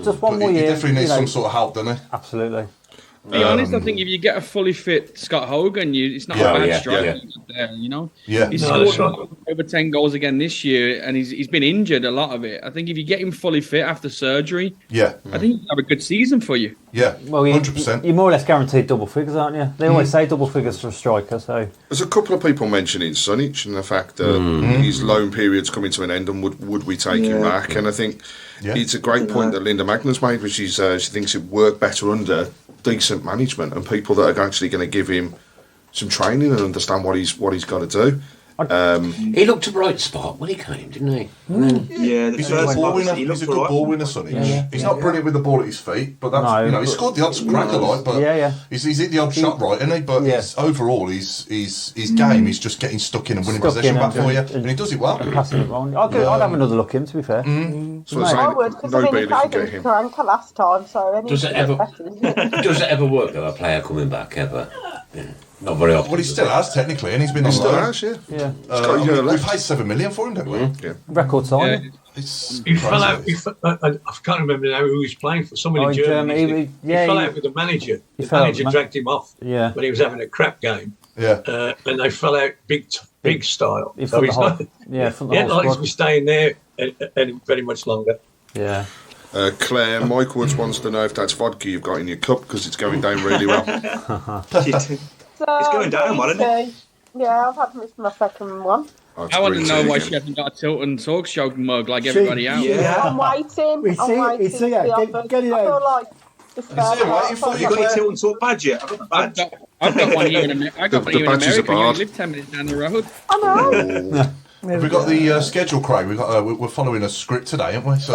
Just one more year. He definitely needs some sort of help, doesn't he? Absolutely. To be honest, I think if you get a fully fit Scott Hogan, it's not a bad striker there, He's scored over 10 goals again this year, and he's been injured a lot of it. I think if you get him fully fit after surgery, I think he'll have a good season for you. Yeah, well, 100%. You're more or less guaranteed double figures, aren't you? They always say double figures for a striker, so... There's a couple of people mentioning Sunic and the fact that his loan period's coming to an end, and would we take him back? And I think it's a great point that Linda Magnus made, which is she thinks it worked better under decent management and people that are actually going to give him some training and understand what he's got to do. He looked a bright spot when he came, didn't he? He's a good ball winner. He's a good ball winner, Sonny. He's not brilliant with the ball at his feet, but that's he scored the odd cracker like, but he's hit the odd shot right, isn't he? But overall, his game is just getting stuck in and winning possession back for you, and he does it well. Passing it wrong. I'd have another look in, to be fair. So I would, because I mean, he played in Karanka last time, so does it ever work though, a player coming back ever? Not very often. Well, he still has technically, and he's been on loan. Yeah. We've paid $7 million for him, don't we? Record signing. He fell out. I can't remember now who he was playing for. Somebody in Germany. He fell out with the manager. The manager dragged him off when he was having a crap game. Yeah. And they fell out big style. So he's not. He ain't likely to be staying there any very much longer. Yeah. Claire, Mike Woods wants to know if that's vodka you've got in your cup because it's going down really well. It's going down, isn't it? Yeah, I've had my second one. I want to know why she hasn't got a Tilton talk show mug like everybody else. Yeah. I'm waiting. Get it out. I feel like Is he waiting for you? Got your Tilton talk badge yet? I've got the badge. I've got one here in America. I got one here in badges are America. You barred. live 10 minutes down the road. I know. Have we got the schedule, Craig? We're following a script today, aren't we? So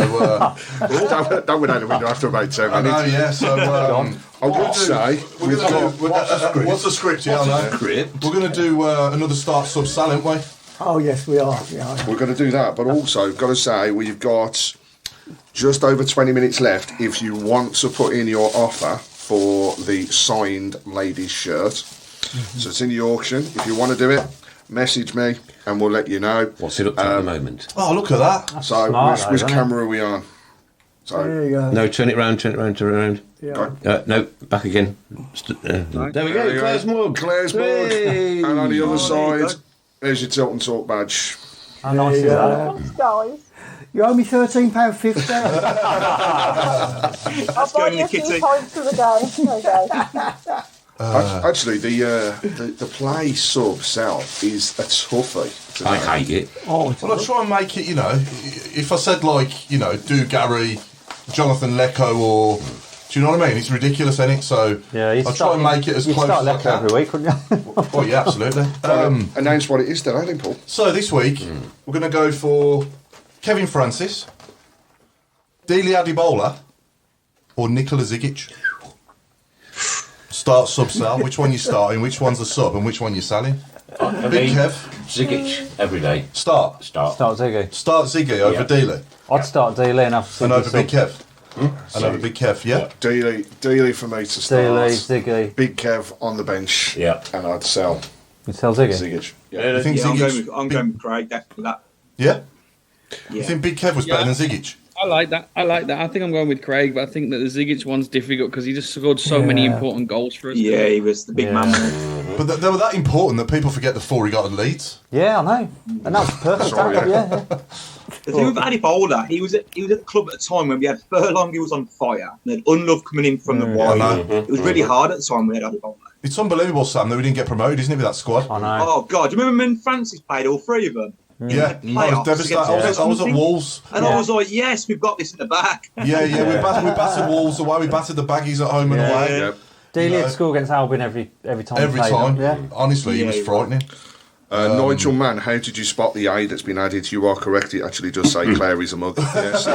Don't win out the window after about 10 minutes. I know, yeah. So I would say what's the script? Yeah, I know. We're going to do another start sub sal, aren't we? Oh yes, we are. Yeah. we're going to do that, but also got to say we've got just over 20 minutes left. If you want to put in your offer for the signed ladies' shirt, so it's in the auction. If you want to do it, message me and we'll let you know. What's it up to at the moment? Oh, look at that. So smart, which though, camera are we on? So There you go. No, turn it round. Yeah. No, back again. There we go. Claire's mug. Claire's mug. Hey. And on the other there you side, there's your Tilton Talk badge. How nice is that? Thanks, guys. You owe me £13.50. I'll buy in you the a few kitty. pints for the game. Okay. Actually, the play sub sell is a toughie. today. I hate it. Oh, Well, I try and make it, if I said, do Gary, Jonathan Lecco, or... Do you know what I mean? It's ridiculous, isn't it? So I try and make it as close as I can. Every week, couldn't you? Oh, yeah, absolutely. Announce what it is today, then, Paul. So this week, we're going to go for Kevin Francis, Dele Adibola, or Nikola Zigic. Start, sub, sell. Which one you starting, which one's a sub, and which one you're selling? Big Kev. Zigic every day. Start. Start. Start Ziggy. Start Ziggy over Dele. I'd start Dele and have And over Big Kev. Kev. And over Big Kev, yeah? Dealey for me to start. Dele, Ziggy. Big Kev on the bench. Yeah. And I'd sell You sell Ziggy. Zigic. You think I'm Zigic... going with Craig. Definitely that. Yeah? You Yeah. think Big Kev was better than Zigic? I like that. I think I'm going with Craig, but I think that the Zigic one's difficult because he just scored so many important goals for us. Yeah, he was the big man. But they were that important that people forget the 4 he got at Leeds. Yeah, I know. And that's perfect. Sorry, yeah. The thing with Adibola, he was at the club at the time when we had Furlong, he was on fire, and then Unlove coming in from the wide. I know. It was really hard at the time we had Adibola. It's unbelievable, Sam, that we didn't get promoted, isn't it, with that squad? I know. Oh God, do you remember when Francis played all three of them? Yeah, I was Playoffs devastated. against I was at Wolves. And I was like, yes, we've got this in the back. Yeah, we battered Wolves away. We battered the Baggies at home and away. Yeah. Dele would score against Albion every time. Every he played time. them, Yeah. Honestly, he was frightening. Nigel Mann, how did you spot the A that's been added? You are correct. It actually does say Claire is a mug. Yes.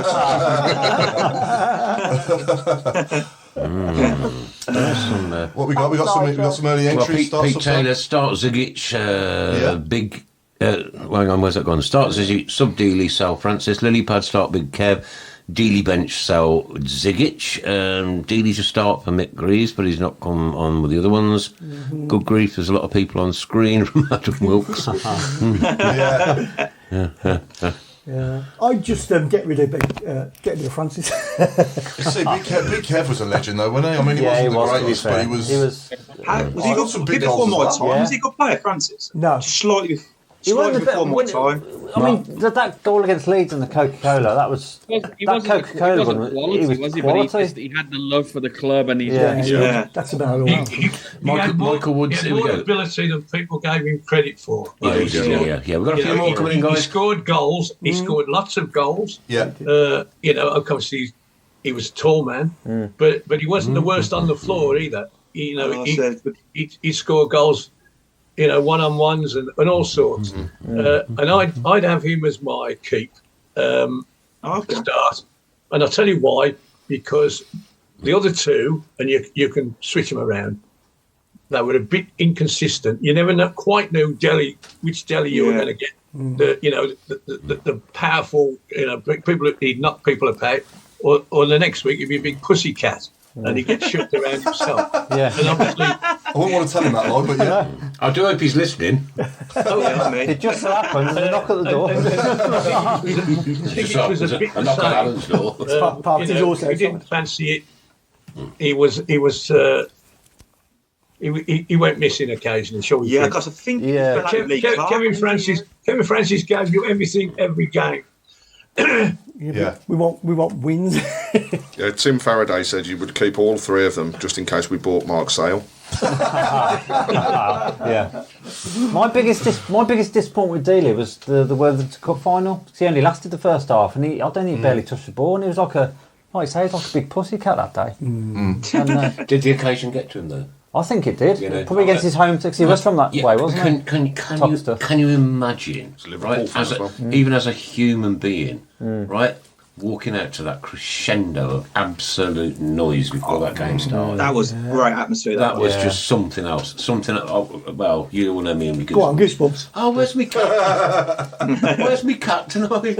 What we got? We got some early Well, entries. Pete Taylor, start Zigic, Big... hang on, where's that gone? Start Zigic, sub Dele, sell Francis, Lilypad, start Big Kev, Dele bench, sell Zigic, Dele to start for Mick Greaves, but he's not come on with the other ones. Good grief, there's a lot of people on screen from Adam Wilkes. Yeah. I'd just get rid of Francis. See, Big Kev was a legend, though, wasn't he? I mean, he wasn't the greatest, but he was. Was he got some big before goals my as time? well. Yeah. Was he a good player, Francis? No. Just slightly He wasn't before my time. I mean, that goal against Leeds and the Coca-Cola, that was... He that wasn't Coca-Cola quality, one, he was was he? quality. But he had the love for the club and That's about all. Michael Woods, He here had we more go. ability than people gave him credit for. Yeah, we've got a few more coming in, He guys. scored goals. He scored lots of goals. Yeah. Of course, he was a tall man, but he wasn't the worst on the floor either. He scored goals, one-on-ones and all sorts. And I'd have him as my keep start. And I'll tell you why, because the other two, and you can switch them around, they were a bit inconsistent. You never quite knew which Dele you were going to get. The powerful, people that he'd knock people about, or the next week he'd be a big pussycat. And he gets shook around himself. Yeah. And obviously, I wouldn't want to tell him that line, but yeah. I do hope he's listening. It just so happens there's a knock at the door. it was a bit A knock on the Alan's door. Part of his also. same. He didn't fancy it. He went missing occasionally, shall we? Yeah, say. because I think Kevin Francis gave you everything every game. Yeah. We want wins. Yeah, Tim Faraday said you would keep all three of them just in case we bought Mark Sale. Yeah. My biggest disappointment with Dele was the Worthington Cup final. He only lasted the first half, and I don't think he barely touched the ball, and he was like you say, he's like a big pussycat that day. And, Did the occasion get to him, though? I think it did. You know, Probably against his home team. He was from that way, wasn't he? Can you imagine, right, even as a human being, right, walking out to that crescendo of absolute noise before that game started? That was great atmosphere. That was just something else. Well, you will know me and Go on, goosebumps. Oh, where's me cat? Where's me cat tonight?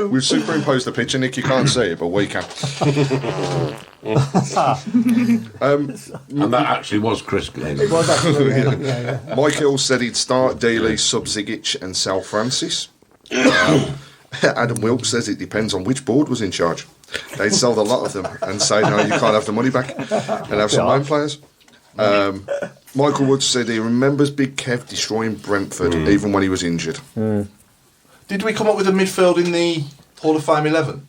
We've superimposed the picture, Nick. You can't see it, but we can. And that actually was Chris Glenn. It was actually, yeah. Michael said he'd start Dealey, Sub-Zigic and Sal Francis. Adam Wilkes says it depends on which board was in charge. They'd sell the lot of them and say, no, you can't have the money back, and have some loan players. Michael Woods said he remembers Big Kev destroying Brentford even when he was injured. Did we come up with a midfield in the Hall of Fame 11?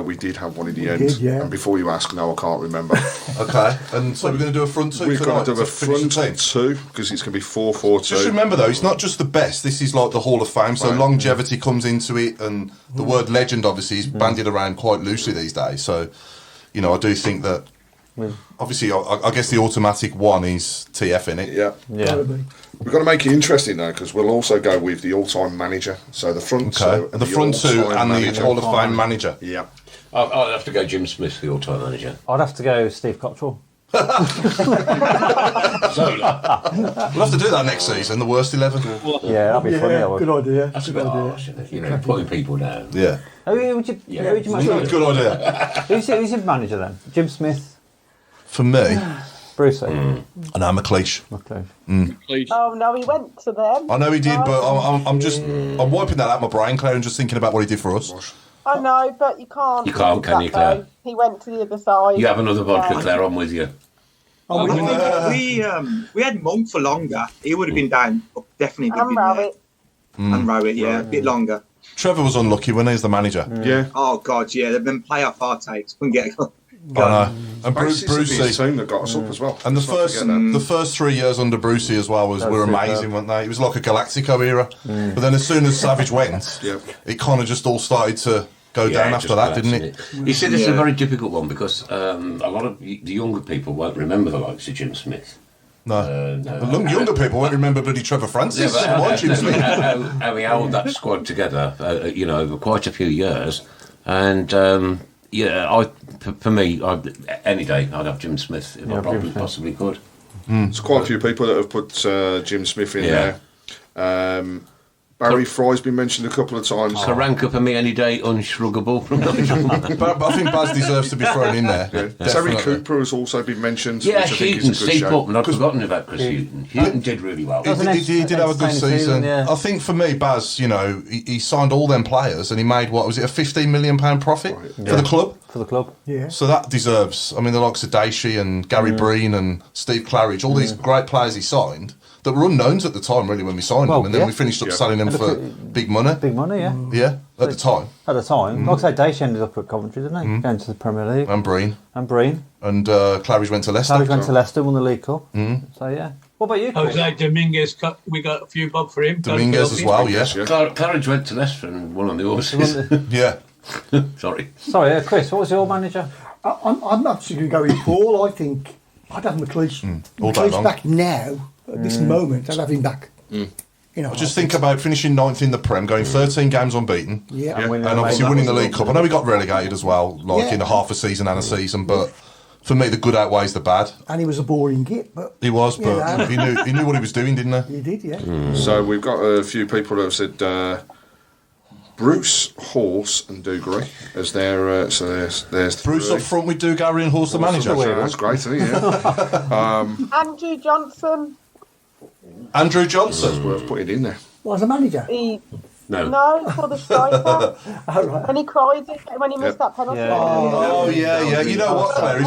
We did have one in the end. And before you ask, no, I can't remember. Okay, and so we're going to do a front two. We're going to do a front two because it's going to be 4-4-2. Just remember though, it's not just the best. This is like the Hall of Fame, so longevity comes into it, and the word legend obviously is bandied around quite loosely these days. So, you know, I do think that obviously, I guess the automatic one is TF in it. Yeah. We've got to make it interesting though, because we'll also go with the all-time manager. So the front two, and the front two, and the Hall of Fame manager. Yeah. I'd have to go Jim Smith, the all-time manager. I'd have to go Steve Cottrell. We'll have to do that next season. The worst 11. Yeah, that'd be funny. That would. Good idea. That's a bit harsh, you know, putting people down. Yeah. Who would you manage? Good idea. Who's your manager then? Jim Smith. For me, Bruce. And I'm McLeish. Oh no, he went to them. I know he did, but I'm wiping that out of my brain, Claire, and just thinking about what he did for us. I know, but you can't. You can't, can you, Claire? He went to the other side. You have another vodka, Claire. I'm with you. We had Monk for longer. He would have been down. Definitely. And Rowett. And Rowett, yeah, a bit longer. Trevor was unlucky when he was the manager. Yeah. Oh God, yeah. They've been playoff hard takes. Couldn't get. I know. And Brucey team that got us up as well. And the first 3 years under Brucey as well were amazing, weren't they? It was like a Galactico era. But then as soon as Savage went, it kind of just all started to go down after that, didn't it? You see, this is a very difficult one because a lot of the younger people won't remember the likes of Jim Smith. No. The younger people won't remember bloody Trevor Francis. Jim Smith. How we held that squad together, over quite a few years. And, for me, any day, I'd have Jim Smith if I possibly could. There's quite a few people that have put Jim Smith in there. Barry Fry's been mentioned a couple of times. Karanka for me any day, unshruggable from But I think Baz deserves to be thrown in there. Terry Cooper has also been mentioned. Yeah, which I think Houghton, is a good Steve show. Putman. I'd forgotten about Chris Houghton. Houghton did really well. He did have a good season. I think for me, Baz, he signed all them players and he made, what was it, a £15 million profit for the club? For the club. Yeah. So that deserves, the likes of Daishi and Gary Breen and Steve Claridge, all these great players he signed that were unknowns at the time, really, when we signed them. And then we finished up selling them for big money. Big money, yeah. Yeah, at the time. At the time. Like I say, Daesh ended up at Coventry, didn't he? Going to the Premier League. And Breen. And Claridge went to Leicester. Claridge went to Leicester, won the League Cup. So, yeah. What about you, Chris? Jose Dominguez, we got a few bob for him. Dominguez as well, yeah. Claridge went to Leicester and won on the horses. Yeah. Sorry, Chris, what was your manager? I'm actually going to go with Paul. I think I'd have McLeish. McLeish back now, at this moment, I'd have him back. Just think about finishing 9th in the Prem, going 13 games unbeaten, and obviously winning the League Cup. I know we got relegated as well, in a half a season and a season, but for me, the good outweighs the bad. And he was a boring git, but he was, but he knew what he was doing, didn't he? He did, yeah. So we've got a few people that have said Bruce, Horse, and Dougarry as their. So there's Bruce three. up front with Dougarry and Horse the manager. That's great, isn't it? Yeah. Andrew Johnson. Andrew Johnson. That's worth putting in there. Was a manager? No, for the striker. And he cried when he missed that penalty. Yeah. You know what, Claire?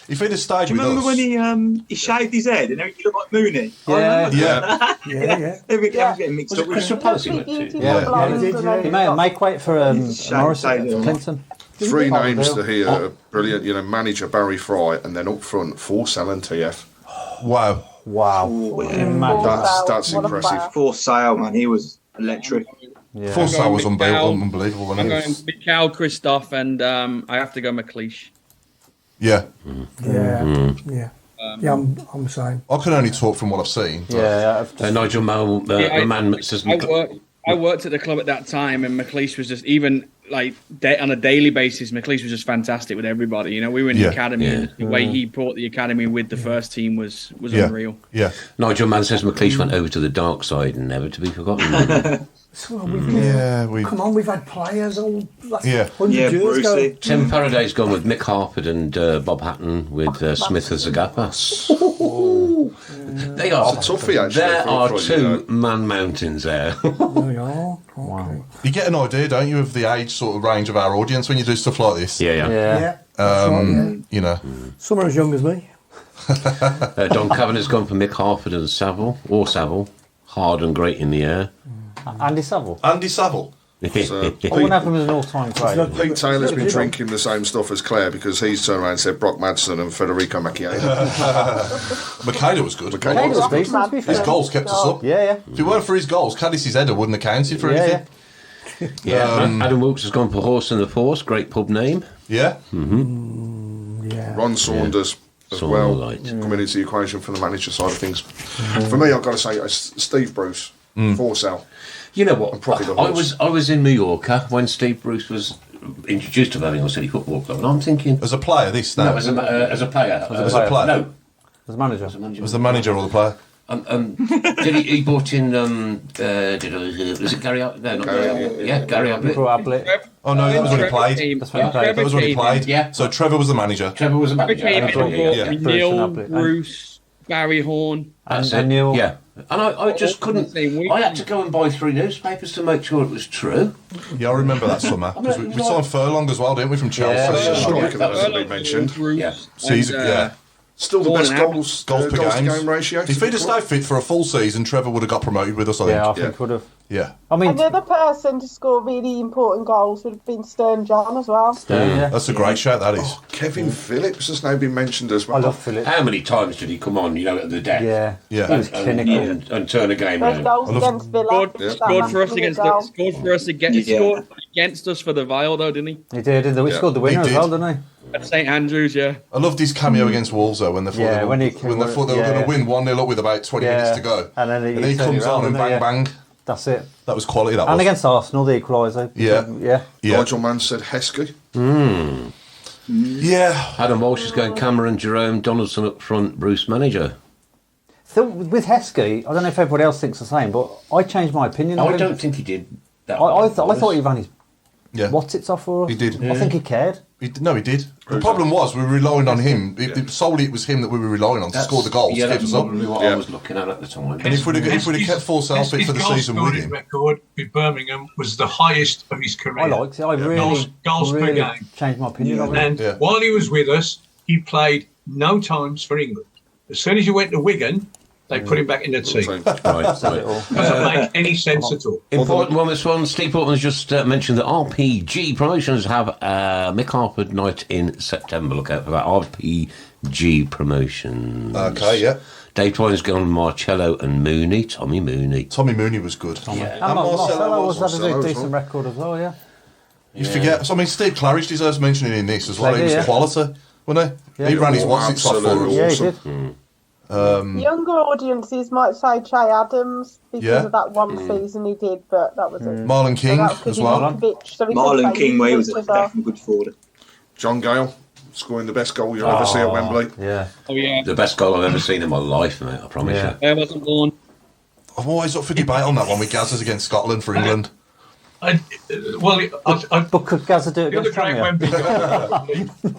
If he'd have stayed Do you remember when he shaved his head and he looked like Mooney? Yeah. Everything's getting mixed up with Crystal Palace he went to. He may have make weight for Morrison, Clinton. Three names here are brilliant. Manager Barry Fry, and then up front, Forsell and TF. Wow. That's impressive. Forsell, man, he was electric. Yeah. Forsell was unbelievable. I'm going Mikhail Christoph, and I have to go McLeish. Yeah. Yeah. I'm the same. I can only talk from what I've seen. Nigel Mel, the man that says... I worked at the club at that time, and McLeish was just, even like on a daily basis, McLeish was just fantastic with everybody. You know, we were in the academy. Yeah. The way he brought the academy with the first team was unreal. Yeah. Nigel Mann says McLeish went over to the dark side and never to be forgotten. Come on, we've had players all 100 years ago. Tim Faraday's gone with Mick Harford and Bob Hatton with Smith as Agapa. They are toughie, actually. There are two man mountains there. There you are. Wow. You get an idea, don't you, of the age sort of range of our audience when you do stuff like this? Yeah. You know. Some are as young as me. Don Kavanagh's gone for Mick Harford and Savile. Hard and great in the air. Andy Savile. So, I wouldn't have him as an all-time great. Pete Taylor's been drinking the same stuff as Claire because he's turned around and said Brock Madsen and Federico Macchiato. Makeda was good. Makeda was decent, to be fair. His goals kept us up. Yeah. If it weren't for his goals, Cadis's header wouldn't have counted for anything. Adam Wilkes has gone for Horse and the Force. Great pub name. Yeah. Ron Saunders as well, coming into the equation from the manager side of things. For me, I've got to say, Steve Bruce, Forsell. You know what? I was in Mallorca when Steve Bruce was introduced to Birmingham City Football Club, and I'm thinking, as a player, this now. No, as a player. As a player. No, as a manager. As the manager or the player. Did he brought in? Was it Gary? No, not Gary. Yeah, Gary Ablett. Oh no, that was when he played. That was when he played. Yeah. So Trevor was the manager. Neil, Bruce, Barry Horn, and Neil. Yeah. And I just couldn't. I had to go and buy 3 newspapers to make sure it was true. Yeah, I remember that summer because we signed Furlong as well, didn't we, from Chelsea? That hasn't been mentioned. Yeah. Season, Still the best goals per game ratio. If he'd have stayed fit for a full season, Trevor would have got promoted with us, I think. Yeah, I think would have. Yeah. I mean, another person to score really important goals would have been Stern John as well. That's a great shout, that is. Kevin Phillips has now been mentioned as well. I love Phillips. How many times did he come on, at the death? Yeah. He was clinical. And turn a game around. Goals against Villa. Scored for us against us for the Vile, though, didn't he? He did. He scored the winner as well, didn't he? At St Andrews, yeah. I loved his cameo against Wolves, though, when they thought they were going to win 1-0 up with about 20 minutes to go. And then he comes on and bang. That's it. That was quality, that was. And against Arsenal, the equaliser. Yeah. Nigel Mann said Heskey. Yeah. Adam Walsh is going Cameron, Jerome, Donaldson up front, Bruce manager. So with Heskey, I don't know if everybody else thinks the same, but I changed my opinion on him. I don't think he did that. I thought he ran his what's-its off for us. He did. I think he cared. He did. The problem was we were relying on him. Solely it was him that we were relying on to score the goals. Yeah, to keep that's us up. probably what I was looking at the time. And if we'd have kept Forsell fit for the season with him. His record with Birmingham was the highest of his career. I liked it. I really per game. Changed my opinion on him. And while he was with us, he played no times for England. As soon as he went to Wigan, they put him back in the team. Doesn't make any sense at all. Important one, this one. Steve Portman's just mentioned that RPG Promotions have Mick Harford night in September. Look out for that. RPG Promotions. Okay, yeah. Dave Twine's gone Marcello and Mooney. Tommy Mooney. Tommy Mooney was good. And Marcello was had a decent record as well, yeah. You forget. So, I mean, Steve Claridge deserves mentioning in this as well. He was quality, wasn't he? He ran his what's-its off for us. Yeah, he did. Younger audiences might say Che Adams because of that one season he did, but that was it. Marlon King as well. Marlon King, where he was a definitely good forward. John Gale scoring the best goal you'll ever see at Wembley. Yeah. Oh yeah. The best goal I've ever seen in my life, mate. I promise you. I wasn't born. I'm always up for debate on that one with Gazza's against Scotland for England. But could Gazza do it the other against great Wembley goal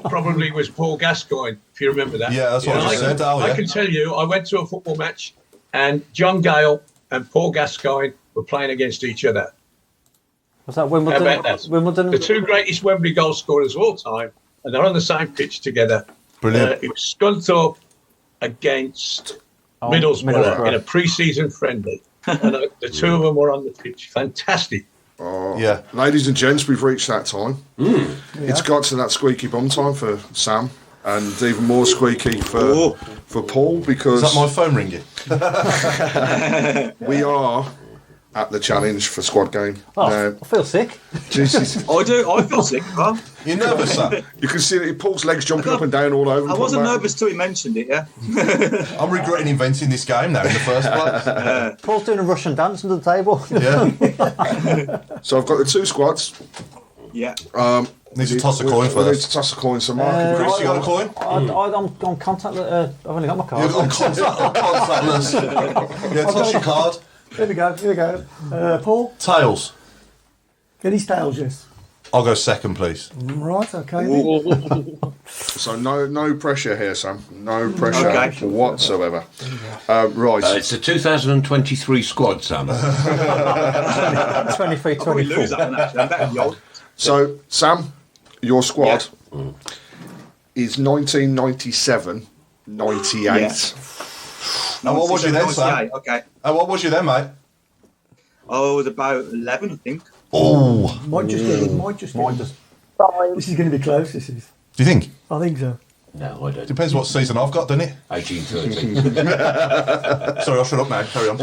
probably was Paul Gascoigne, if you remember that. Yeah, that's what I just said. I can tell you, I went to a football match and John Gale and Paul Gascoigne were playing against each other. Was that Wimbledon? How about that? Wimbledon? The two greatest Wembley goal scorers of all time, and they're on the same pitch together. Brilliant. It was Scunthorpe against Middlesbrough in a pre-season friendly. And the two of them were on the pitch. Fantastic. Yeah. Ladies and gents, we've reached that time. It's got to that squeaky bum time for Sam, and even more squeaky for Paul, because... Is that my phone ringing? we are at the challenge for squad game. I feel sick. Jesus. I do. I feel sick. Huh? You're nervous, sir? You can see that Paul's legs jumping up and down all over. I wasn't nervous till he mentioned it. Yeah. I'm regretting inventing this game now in the first place. Paul's doing a Russian dance under the table. Yeah. So I've got the 2 squads. Yeah. Need to toss a coin We need first. to toss a coin. So Mark, Chris, you got a coin? I'm on contact. I've only got my card. You're on contactless. Yeah, toss your card. Here we go. Paul, Tails. get his tails, yes. I'll go second, please. Right, okay. Then. so no pressure here, Sam. No pressure whatsoever. Right. It's the 2023 squad, Sam. 23, Probably lose 24. that one, actually. I'm better than the old. So Sam, your squad is 1997, 98. Yeah. And what was you then, Sam? Okay. And what was you then, mate? I was about 11, I think. Oh. Might just get in. Fine. This is going to be close, this is. Do you think? I think so. No, I don't. Depends what season I've got, doesn't it? 1830. Sorry, I'll shut up now. Carry on.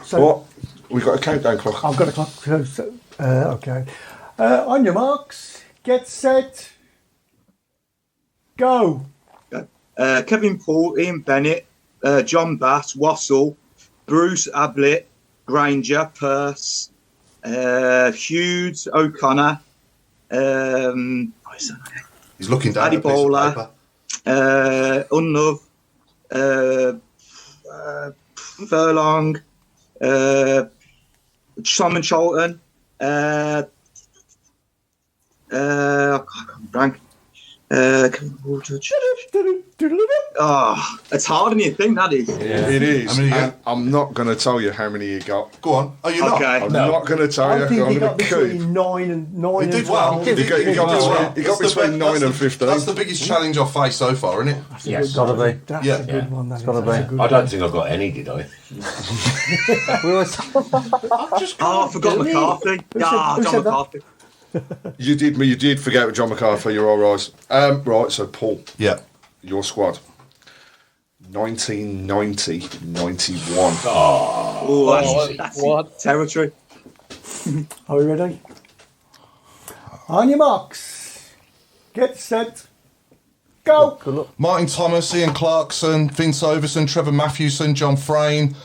So we've got a countdown clock. I've got a clock. Okay. On your marks, get set, go. Kevin Paul, Ian Bennett, John Bass, Wassell, Bruce Ablett, Granger, Pearce, Hughes, O'Connor, He's looking down Paddy at a piece of Bowler, paper. Unlove, Furlong, Simon Charlton, I can't rank. It's harder than you think, that is. Yeah. It is. How many you And I'm not going to tell you how many you got. Go on. Oh, you're not? Okay. I'm not going to tell you. I think I'm he got going to keep. between 9 and 9 He and did 12. well. He got That's between 9 and 15. That's the biggest challenge I've faced so far, isn't it? Yes. It's got to be. That's Yeah. a good one. That It's gotta is. That's be. a good I one. don't think I got any, did I? I forgot McCarthy. Who John said that? McCarthy. You did forget John McCarthy. You're all right. Right. So Paul, Yeah. your squad. 1990-91. Oh, that's territory. Are we ready? On your marks, get set, go. Good luck. Martin Thomas, Ian Clarkson, Vince Overson, Trevor Matthewson, John Frayne,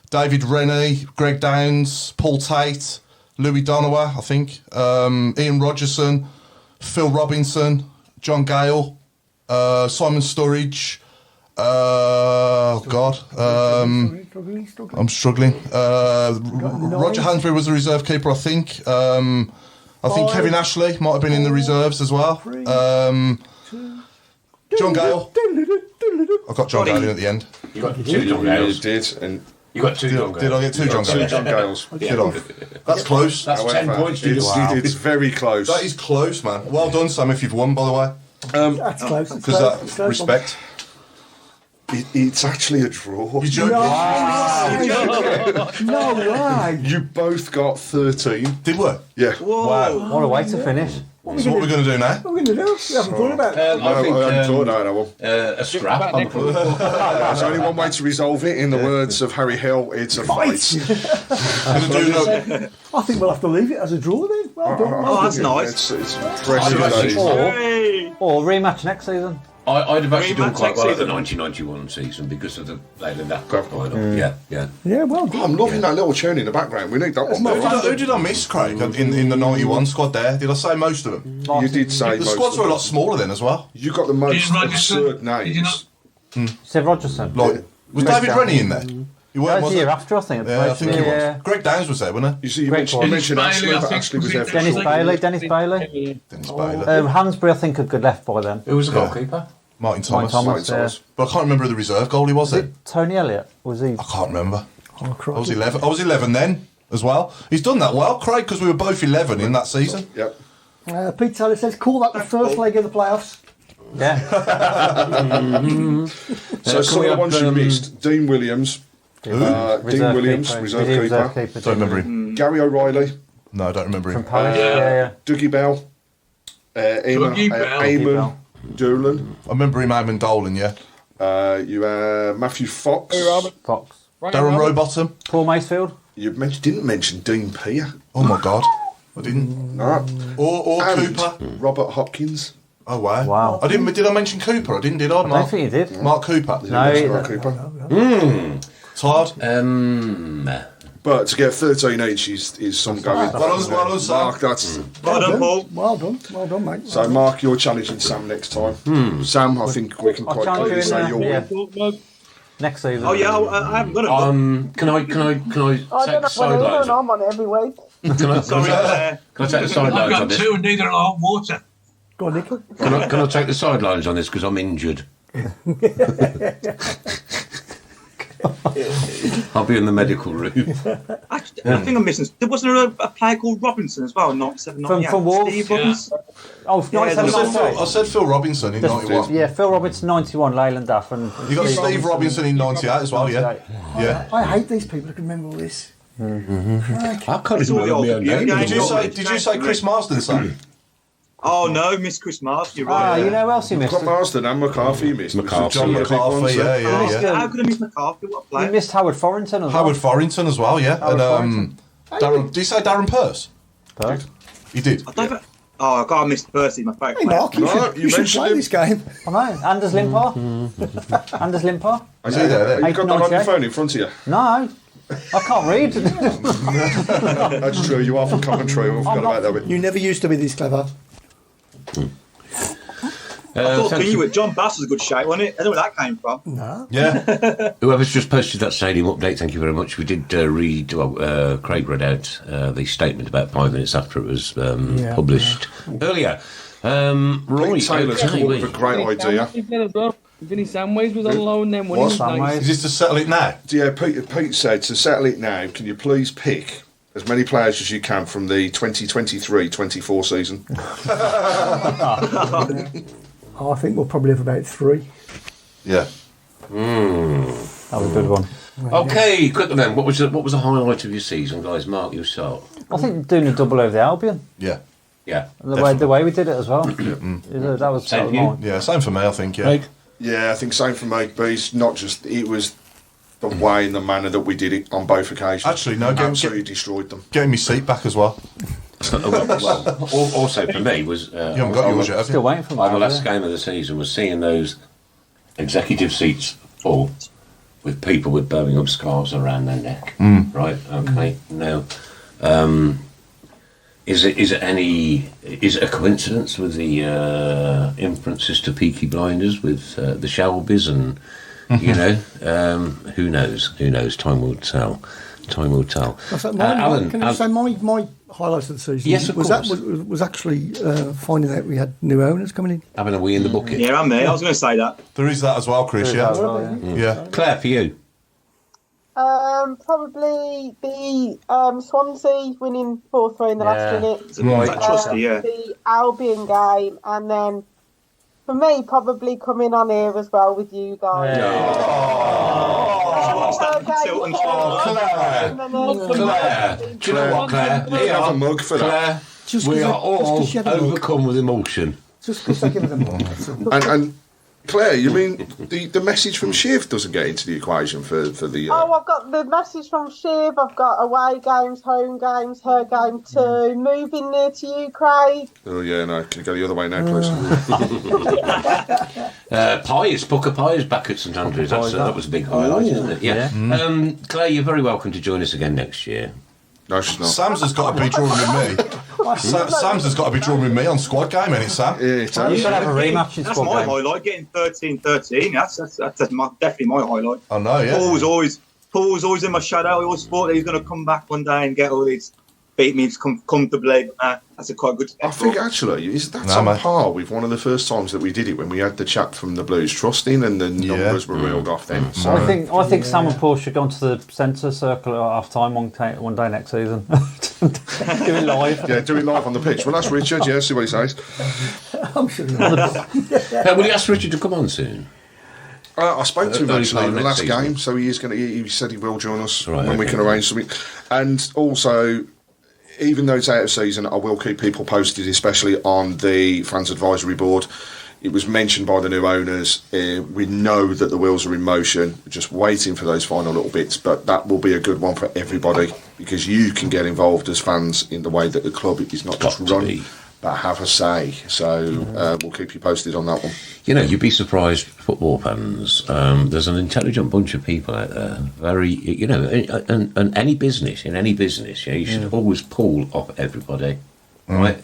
David Rennie, Greg Downs, Paul Tate, Louis Donowa, I think, Ian Rogerson, Phil Robinson, John Gale, Simon Sturridge, I'm struggling. Roger Hansbury was the reserve keeper, I think. I think Kevin Ashley might have been in the reserves as well. John Gale. I got John Gale in at the end. You got 2 John Gales. You did, and You got 2 John Gales. Did I get 2 John two Gales? John Gales. Did I? That's close. That's 10 points to you. It's very close. That is close, man. Well done, Sam, if you've won, by the way. That's close. It's Because close, it's that close. respect. It's actually a draw. You joking? No way. You both got 13. Did we? Yeah. Wow. What a way to finish. So what are we going to do now? What are we going to do? We haven't thought about it. I think I haven't thought about that one. a scrap. There's only one way to resolve it. In the words of Harry Hill, it's a fight. Gonna do no- I think we'll have to leave it as a draw then. Well done. Oh, that's nice. It's impressive. Or rematch next season. I'd have actually done Rematch quite next well at the season. 1991 season because of the that cup final. Yeah. Yeah, well done. I'm loving that little tune in the background. We need that one. Who did I miss, Craig, in the 91 squad there? Did I say most of them? You did say The most squads of were a them. lot smaller then as well. You got the most Did Rogerson- absurd did you names. not? Steve Rogerson. Like, was David Rennie in there? He That weren't, was was the year he? after, I think. Yeah, I think he was. Greg Downs was there, wasn't You see, you Great mentioned, one. Ashley, Bailey, I but think, Ashley was was there it for Dennis sure. Bailey. Dennis Bailey. he? Dennis Bailey. Hansbury, I think, had good left by then. Who was the goalkeeper? Martin Thomas. Thomas, Thomas. yeah. But I can't remember who the reserve goalie was then. Tony Elliott, was he? I can't remember. Oh, I crikey. was 11. I was 11 then as well. He's done that well, Craig, because we were both 11 in that season. Yep. Pete Taylor says, call that the first leg of the playoffs. Yeah. So some of the ones you missed: Dean Williams, Dean Williams, reserve keeper. Don't remember him. Gary O'Reilly, No, I don't remember From him. Palace, yeah. Dougie Bell, Dougie Bell. Eamon Doolan. I remember him, Eamon Dolan, yeah. You Matthew Fox. Fox. Darren Rowbottom. Paul Macefield. You didn't mention Dean Peer. Oh my God, I didn't. No. Or And Cooper. Robert Hopkins. Oh wow! Wow. I didn't. Did I mention Cooper? I didn't. Did I? I don't think you did. Mark Cooper. No, Mark Cooper. Todd. But to get 13 each is some going. Well done, Sam. Mark, that's. Well done, Paul. Well done, mate. So, Mark, you're challenging Sam next time. Sam, I think we can I'll quite challenge clearly you say in you're. there, yeah. Next season. Oh yeah, I haven't got it. Can I I take don't the know whether sidelines? I'm on every week. Can I take the I've sidelines on got this? 2 and neither are hot water. Go on, Nick. Can I take the sidelines on this because I'm injured? I'll be in the medical room. Actually, I think I'm missing. There wasn't a player called Robinson as well, 97, 98. From Wolves? Steve Yeah. Robinson. Oh, Yeah, 97, there was- 98. I said Phil Robinson in 91. Yeah, Phil Robinson 91, Leyland Duff, and You got Steve Robinson in 98 as well, yeah. 98. Yeah. I hate these people who can remember all this. I can't It's all the remember old my own computer name. games. Did you say Chris Marsden, Sam? Oh no, Miss Chris Mars, you're Ah, right. you know who else you missed? Got Marsden and McCarthy missed. McCarthy, John yeah. McCarthy, yeah, yeah, yeah. How could I miss McCarthy? What a You player? missed Howard Forrington as Howard well. Forrington as well, yeah. Howard And Darren, did you say Darren Purse? Perth. You did. I don't. Oh, I got missed Percy, my favourite Hey, player. Mark, you No, should, you you should mentioned play him. this game. I know. Anders Limpar. Anders Limpar. Is there, there. You got that on your 98? phone in front of you? No, I can't read. That's true, you are from Coventry, I forgot about that bit. You never used to be this clever. I thought thank you were John Bass was a good shout, wasn't it? I don't know where that came from. No. Yeah. Whoever's just posted that stadium update, thank you very much. We did read, Craig read out the statement about 5 minutes after it was published earlier. Right, Taylor's come up with a great idea. Vinny Samways was on loan then when he was nice. Is this to settle it now? Yeah, Pete said, to settle it now, can you please pick as many players as you can from the 2023-24 season? I think we'll probably have about 3. Yeah. That was a good one. Okay, quickly then. What was the highlight of your season, guys? Mark, you start. I think doing a double over the Albion. Yeah. Yeah. And the way we did it as well. That was Same for you? mine. Yeah, same for me, I think, yeah. Craig? Yeah, I think same for me, but it's not just, it was the way and the manner that we did it on both occasions. Actually, no, absolutely destroyed them. Getting my seat back as well. Also for me was... You haven't got yours yet, have Still you? waiting for the mine. last game of the season was seeing those executive seats full with people with Birmingham scarves around their neck. Right, okay. Now, is it a coincidence with the inferences to Peaky Blinders with the Shelbys and who knows? Time will tell. Alan, Can I say my highlights of the season? Yes, of was course. That was actually finding out we had new owners coming in. having a wee in the bucket. Yeah, I'm there. I was going to say that. There is that as well, Chris, There is yeah. that as well, yeah. Yeah. Claire, for you. Probably the Swansea winning 4-3 in the last minute. It's a right. Trusty, yeah. The Albion game, and then for me, probably coming on here as well with you guys. Tilton. Claire, do you know what, Claire? You have a mug for that. Claire, we are all just 'cause you had a mug. overcome with emotion. Just because they give them more. And Claire, you mean the message from Shiv doesn't get into the equation for the... Oh, I've got the message from Shiv. I've got away games, home games, her game too. Moving near to you, Craig. Oh, yeah, no. Can you go the other way now, please? Booker Pie is back at St Andrews. That was a big highlight, isn't it? Yeah. Claire, you're very welcome to join us again next year. No, she's not. Sam's has got to be drawing with me. Sam's has got to be drawing with me on squad game, ain't it, Sam? Yeah, it You has. should have a rematch in That's squad my game. highlight. Getting 13-13. That's definitely my highlight. I know, yeah. Paul was always in my shadow. I always thought that he was going to come back one day and get all these beat me comfortably. That's a quite good. I think actually that's No, on mate. par with one of the first times that we did it when we had the chap from the Blues Trust in and the numbers were reeled off then. So I think Sam and Paul should go onto the centre circle at half time one day next season. Do it live. yeah, do it live on the pitch. Well, that's Richard. Yeah, see what he says. I'm sure. Will you ask Richard to come on soon? I spoke to him Early actually in the next last season. game, so he is going to. He said he will join us Right, when we okay. can arrange something. And also, even though it's out of season, I will keep people posted, especially on the fans advisory board. it was mentioned by the new owners. We know that the wheels are in motion, just waiting for those final little bits. But that will be a good one for everybody because you can get involved as fans in the way that the club is not just run, but have a say. So we'll keep you posted on that one. You know, you'd be surprised, football fans. There's an intelligent bunch of people out there. Very, you know, and any business, you should always pull off everybody, right?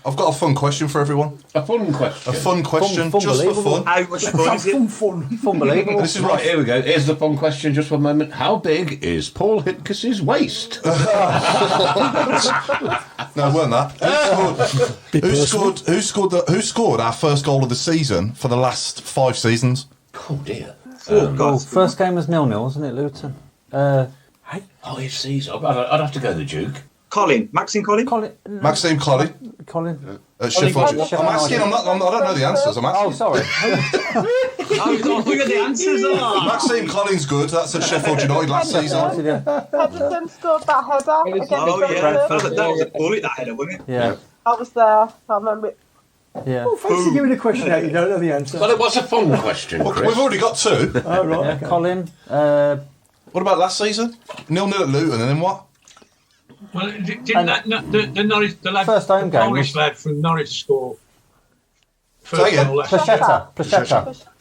I've got a fun question for everyone. A fun question. Fun, just for fun. How much fun is it? Fun, believable. This is right. Here we go. Here's the fun question. Just for a moment. How big is Paul Hipkiss's waist? No, it weren't that. Who scored our first goal of the season for the last 5 seasons? Oh dear. First game was 0-0, wasn't it, Luton? It's season. I'd have to go the Duke. Maxime Collin? Maxime Collin. At Sheffield. I'm asking. I don't know the answers. I'm asking. Oh, sorry. I forgot the answers. Maxime Collin's good. That's at Sheffield United last season. Henderson scored that header against Brentford. That was a bullet, that header, wasn't it? Yeah. I was there. I remember it. Yeah. Oh, fancy giving a question out you don't know the answer. Well, it was a fun question, Well, Chris. we've already got 2. Oh, right. Yeah, Okay. Colin. What about last season? 0-0 at Luton, and then what? Well, didn't the Norwich, the lad, First home game Polish was- lad from Norwich score? Say again. goal last year?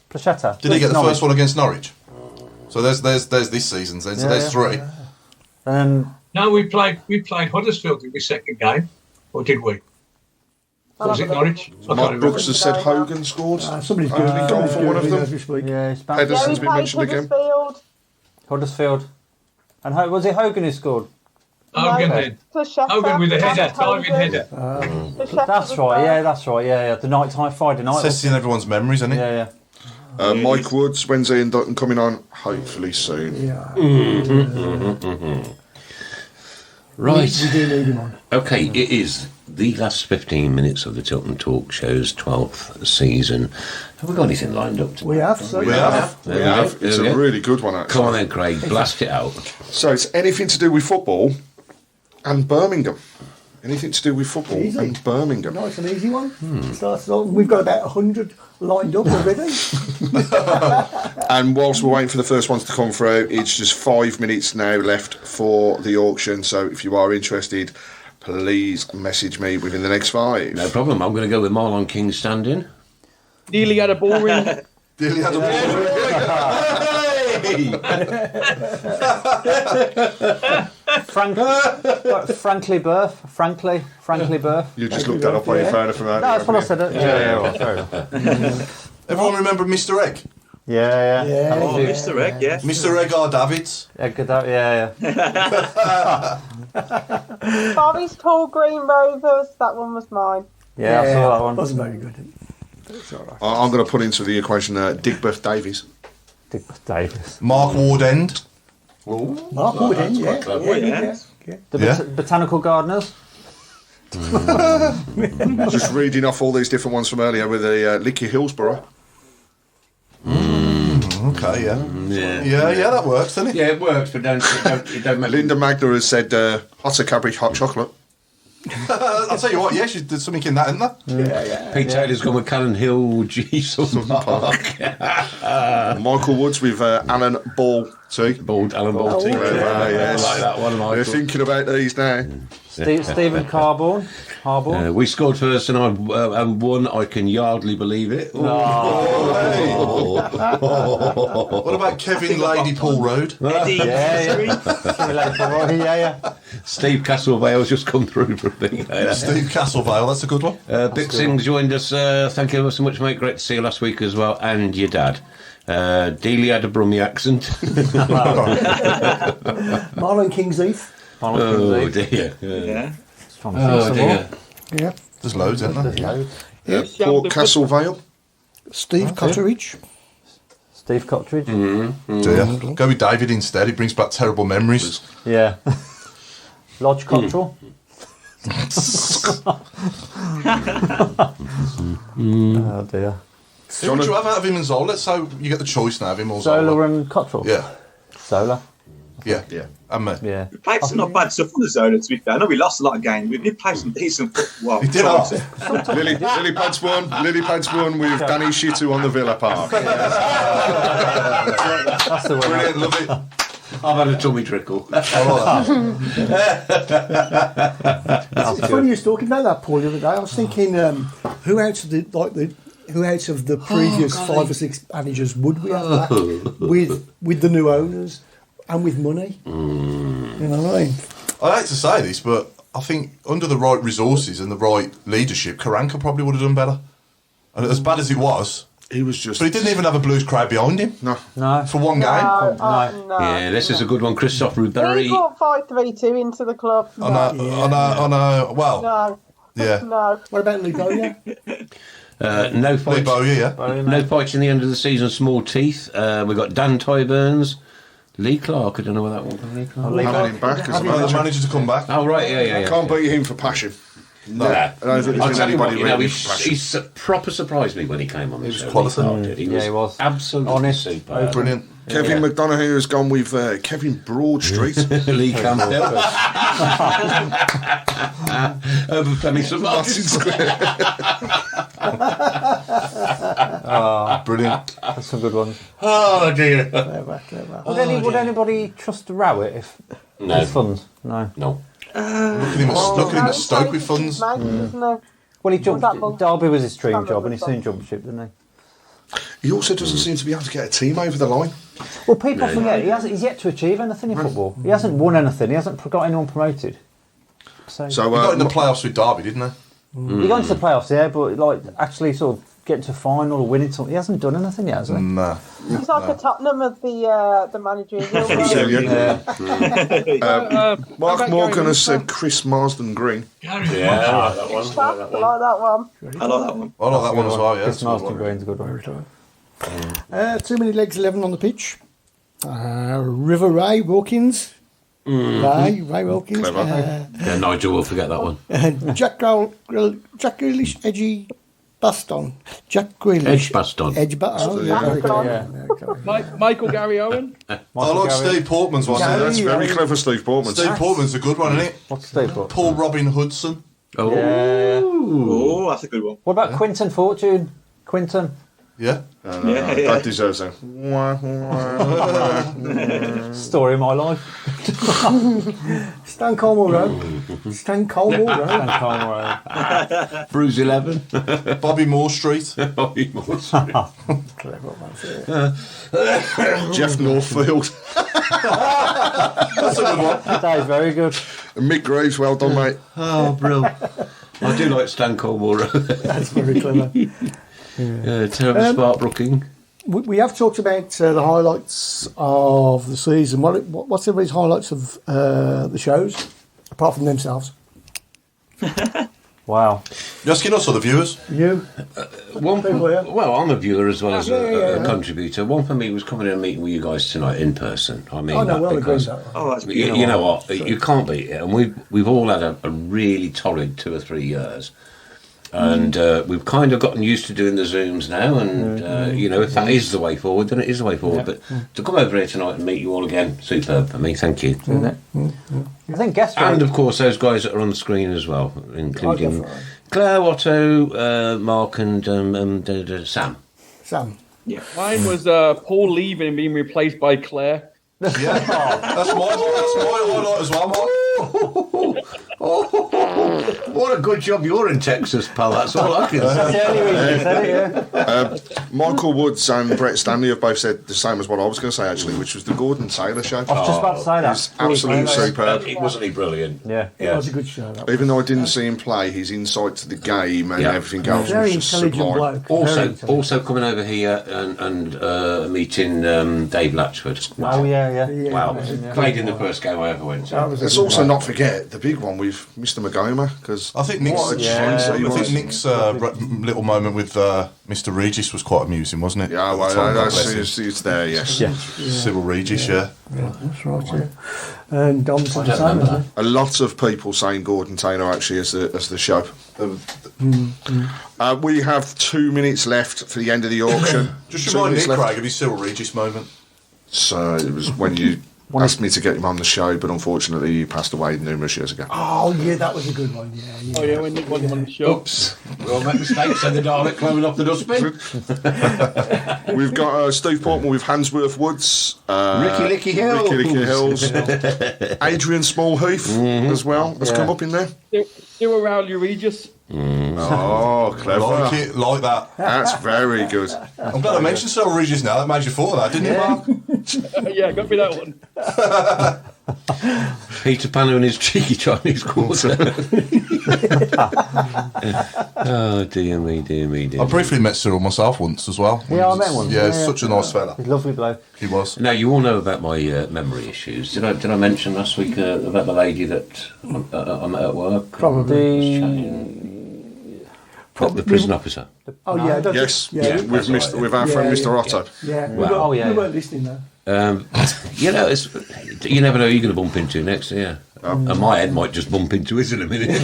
Placheta. Did he get the first one against Norwich? So there's this season's then. So there's 3. No, we played Huddersfield in the second game, or did we? Was it Norwich? I can't Mark remember. Brooks has said Hogan scored. Somebody's good. Somebody's Somebody's gone for one of good them. as we speak. Yeah, it's bad. Pedersen's we been played mentioned again. Huddersfield. And was it Hogan who scored? Hogan then. Hogan with a header, diving header. That's right. Yeah, that's right. Yeah. The night time, Friday night. Testing everyone's memories, isn't it? Yeah. Mike Woods, Wednesday and Dutton coming on hopefully soon. Yeah. Right. We do need him on. Okay, it is the last 15 minutes of the Tilton Talk Show's 12th season. Have we got anything lined up today? We have. So We have. It's a really good one, actually. Come on then, Craig, blast it out. So it's anything to do with football and Birmingham. Anything to do with football Easy. and Birmingham. Nice and easy one. Starts off, we've got about 100 lined up already. And whilst we're waiting for the first ones to come through, it's just 5 minutes now left for the auction. So if you are interested, please message me within the next 5. No problem, I'm going to go with Marlon King standing. Nearly had a ball ring. Nearly had Frankly Burf. You just looked that up on your phone from that. That's what I said. Yeah, fair enough. Everyone remember Mr. Egg? Yeah. Oh, Mr. Egg, yes. Mr. Egg or Davids? Yeah. Barry's Tall Green Rovers, that one was mine. Yeah, I saw that one. Wasn't very good. It's all right. I'm going to put into the equation Digbeth Davies. Dick Davis. Mark Wardend. Mark Woodend, yeah. The Botanical Gardeners. Just reading off all these different ones from earlier with the Licky Hillsborough. Okay, yeah, that works, doesn't it? Yeah, it works, but don't make Linda Magna has said hotter Cadbury hot chocolate. I'll tell you what, yeah, there's something in that, isn't there? Pete Taylor's gone with Cannon Hill, G. Sutton Park. Michael Woods with Alan Ball T. Alan Ball T. Yes. I like that one, Michael. We're thinking about these now. Stephen Harborne. We scored first and I won. I can hardly believe it. What about Kevin Lady Paul Road? Yeah. Steve Castlevale's just come through from me. Steve Castlevale, that's a good one. Bixing's joined us. Thank you so much, mate. Great to see you last week as well. And your dad. Dealey had a Brummie accent. Marlon Kingsheath. Oh dear. Yeah. Oh dear. Yeah. There's loads, isn't there? Port Castlevale. Steve Cotteridge. Steve Cottridge. Dear. Go with David instead, it brings back terrible memories. Yeah. Lodge Cottrell. Oh dear. Who would you have out of him and Zola? So you get the choice now of him or Zola Zola. and Cottrell. Yeah. Zola. Yeah. And me. Yeah. We played some not bad stuff on the zone, to be fair. I know we lost a lot of games. We did play some decent football. We did. Lily Pads won with Danny Shitu on the Villa Park. That's the one. Brilliant, love it. I've had a tummy trickle. It's funny you was talking about that, Paul, the other day. I was thinking, who out of the previous 5 or 6 managers would we have back with the new owners and with money? You know what I mean? I hate to say this, but I think under the right resources and the right leadership, Karanka probably would have done better. And as bad as it was, he was just. But he didn't even have a Blues crowd behind him. No. For one game. No. Yeah, this is a good one. Christophe Ribéry. He brought 5-3-2 into the club. I know. Well. No. Yeah. No. What about Lee Bowyer? No fights. No fights in the end of the season. Small teeth. We've got Dan Tyburns, Lee Clark. I don't know where that one from. Lee Clark. Having him back as a The manager to come back. Oh right, yeah. Can't beat him for passion. No. I'll tell you what. He's proper surprised me when he came on. He was quality. He was absolutely honest, superb. Brilliant. Kevin McDonough has gone with Kevin Broadstreet. Lee Campbell. Over Femi Brilliant. That's some good ones. Oh dear. Would anybody trust Rowett if his funds? No. Look at him at Stoke with funds. Well, he jumped. Derby was his dream job, and he soon jumped ship, didn't he? He also doesn't seem to be able to get a team over the line. Well, people forget he's yet to achieve anything in football. He hasn't won anything. He hasn't got anyone promoted. So he got in the playoffs with Derby, didn't he? He got into the playoffs, yeah, but actually sort of getting to a final or winning something, he hasn't done anything yet, has he? No. He's like a Tottenham of the managerial. Mark Morgan has said Chris Marsden Green. Yeah, I like that one. I like that one. I like that one. I like that one as well, yeah. Chris Marsden Green's a good one. Too many legs 11 on the pitch. River Ray Wilkins. Ray Wilkins. Clever. Nigel will forget that one. Jack Grealish, Edgy Baston. Jack Grealish. Edge Baston. Michael Gary Owen. I like Steve Portman's one. That's very clever, Steve Portman. Steve Portman's a good one, isn't it? What's Steve Portman? Paul Robin Hudson. Oh, yeah. Oh, that's a good one. What about Quinton Fortune? Quinton. Yeah. That deserves a Story of my life. Stan Colmore Road. Bruce 11. Bobby Moore Street. Bobby Moore Street. Clever one. Jeff Northfield. That's a good one. That is very good. Mick Graves, well done, mate. Oh, brilliant. I do like Stan Colmore. That's very clever. Terrible Spark Brooking. We have talked about the highlights of the season. What's everybody's highlights of the shows, apart from themselves? Wow. You're asking us or the viewers? You? Well, I'm a viewer as well as a contributor. One for me was coming in and meeting with you guys tonight in person. I mean, that's you know what? You can't beat it. And we've all had a really torrid 2 or 3 years. And we've kind of gotten used to doing the Zooms now, and if that is the way forward, then it is the way forward. But to come over here tonight and meet you all again, superb for me. Thank you. I think guests. And of course, those guys that are on the screen as well, including Claire, Otto, Mark, and Sam. Sam. Yeah, mine was Paul leaving and being replaced by Claire. Yeah, that's my highlight as well, Mark. What a good job you're in Texas, pal. That's all I can say. Michael Woods and Brett Stanley have both said the same as what I was going to say, actually, which was the Gordon Taylor show. I was just about to say that. It's absolutely superb. Wasn't he brilliant? Yeah. It was a good show. Even though I didn't see him play, his insight to the game and everything else Very was just intelligent sublime. bloke. Also coming over here and meeting Dave Latchford. Oh, yeah. Wow. Played in the first game I ever went to. Let's also not forget the big one with Mr. Magoma, because I think Nick's little moment with Mr. Regis was quite amusing, wasn't it? Yeah, well, it's there, yes. Yeah. Civil Regis, yeah. That's right, yeah. And Dom said the same, isn't A lot of people saying Gordon Taylor actually as the show. We have 2 minutes left for the end of the auction. Just remind Nick, Craig, of his Cyril Regis moment. So it was when you asked me to get him on the show, but unfortunately he passed away numerous years ago. Oh, yeah, that was a good one. Yeah. Oh, yeah, when Nick wanted him on the show. Oops. We all make mistakes, and the Dalek climbing off the dustbin. We've got Steve Portman with Handsworth Woods. Ricky Hills. Adrian Smallheath as well has come up in there. Do a Rowley Regis. Oh, clever. Like that. That's very good. I'm glad I mentioned Cyril Regis now. That made you thought of that, didn't you, Mark? Yeah, got me that one. Peter Pan and his cheeky Chinese quarter. Oh, dear me. I briefly met Cyril myself once as well. Yeah, I met one. Yeah, he's such a nice fella. He's a lovely bloke. He was. Now, you all know about my memory issues. Did I mention last week about the lady that I met at work? Probably. The prison officer. Oh, yeah. Yes, with our friend Mr. Otto. Yeah. Wow. We weren't listening, though. You know, you never know who you're going to bump into next, yeah. And my head might just bump into it in a minute.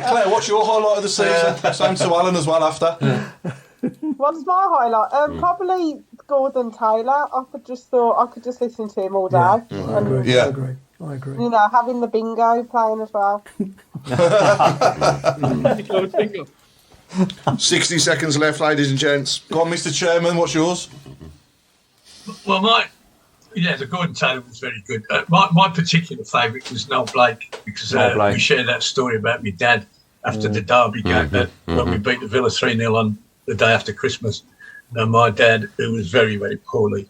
Claire, what's your highlight of the season? Same to Alan as well after. What's my highlight? Probably Gordon Taylor. I could just listen to him all day. I agree. You know, having the bingo playing as well. 60 seconds left, ladies and gents. Go on, Mr. Chairman, what's yours? Well, the Gordon Taylor was very good. My particular favourite was Noel Blake, because we shared that story about my dad after the Derby game, when we beat the Villa 3-0 on the day after Christmas. And my dad, who was very, very poorly,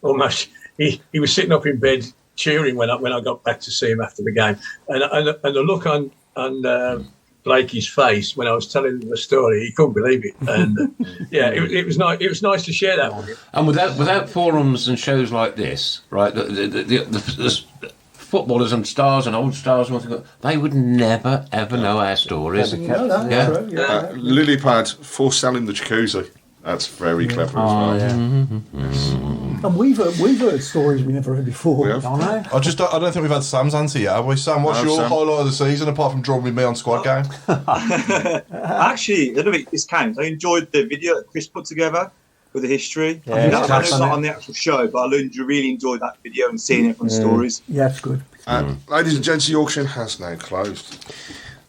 almost, he was sitting up in bed cheering when I got back to see him after the game. And the look on Blakey's face when I was telling him the story, he couldn't believe it. And it was nice. It was nice to share that with him. And without forums and shows like this, right? The footballers and stars and old stars, they would never ever know our stories. Lily Pad for selling the jacuzzi. That's very clever as well. Yeah. And we've heard stories we never heard before. I don't think we've had Sam's answer yet, have we? Sam, what's your highlight of the season apart from drawing with me on squad game? Actually, a little bit discount. I enjoyed the video that Chris put together with the history. Yeah, I know it's not on the actual show, but I really enjoyed that video and seeing everyone's stories. Yeah, it's good. Ladies and gents, the auction has now closed.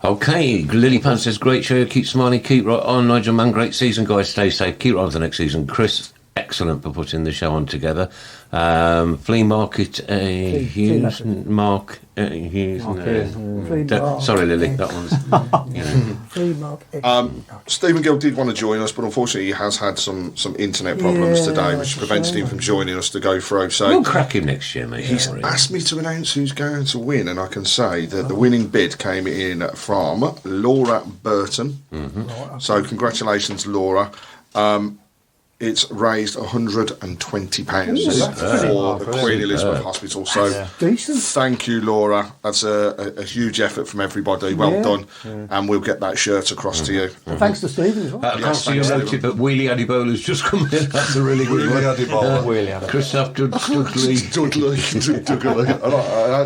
Okay, Lily Pan says, great show, keep smiling, keep right on. Nigel Mann, great season, guys, stay safe, keep right on for the next season. Chris, excellent for putting the show on together. Flea Market, Hughes, Mark Hughes. Sorry, Lily, that one's... Flea Market. Stephen Gill did want to join us, but unfortunately he has had some internet problems today, which prevented him from joining us to go through. So we'll crack him next year, mate. He's asked me to announce who's going to win, and I can say that the winning bid came in from Laura Burton. So congratulations, Laura. It's raised £120 for the Queen Elizabeth Hospital. So thank you, Laura. That's a huge effort from everybody. Well done. And we'll get that shirt across to you. Thanks to Stephen as well. I can't see you wrote it, but Wheelie Adibola's just come in. That's a really good one. Christoph Dudley.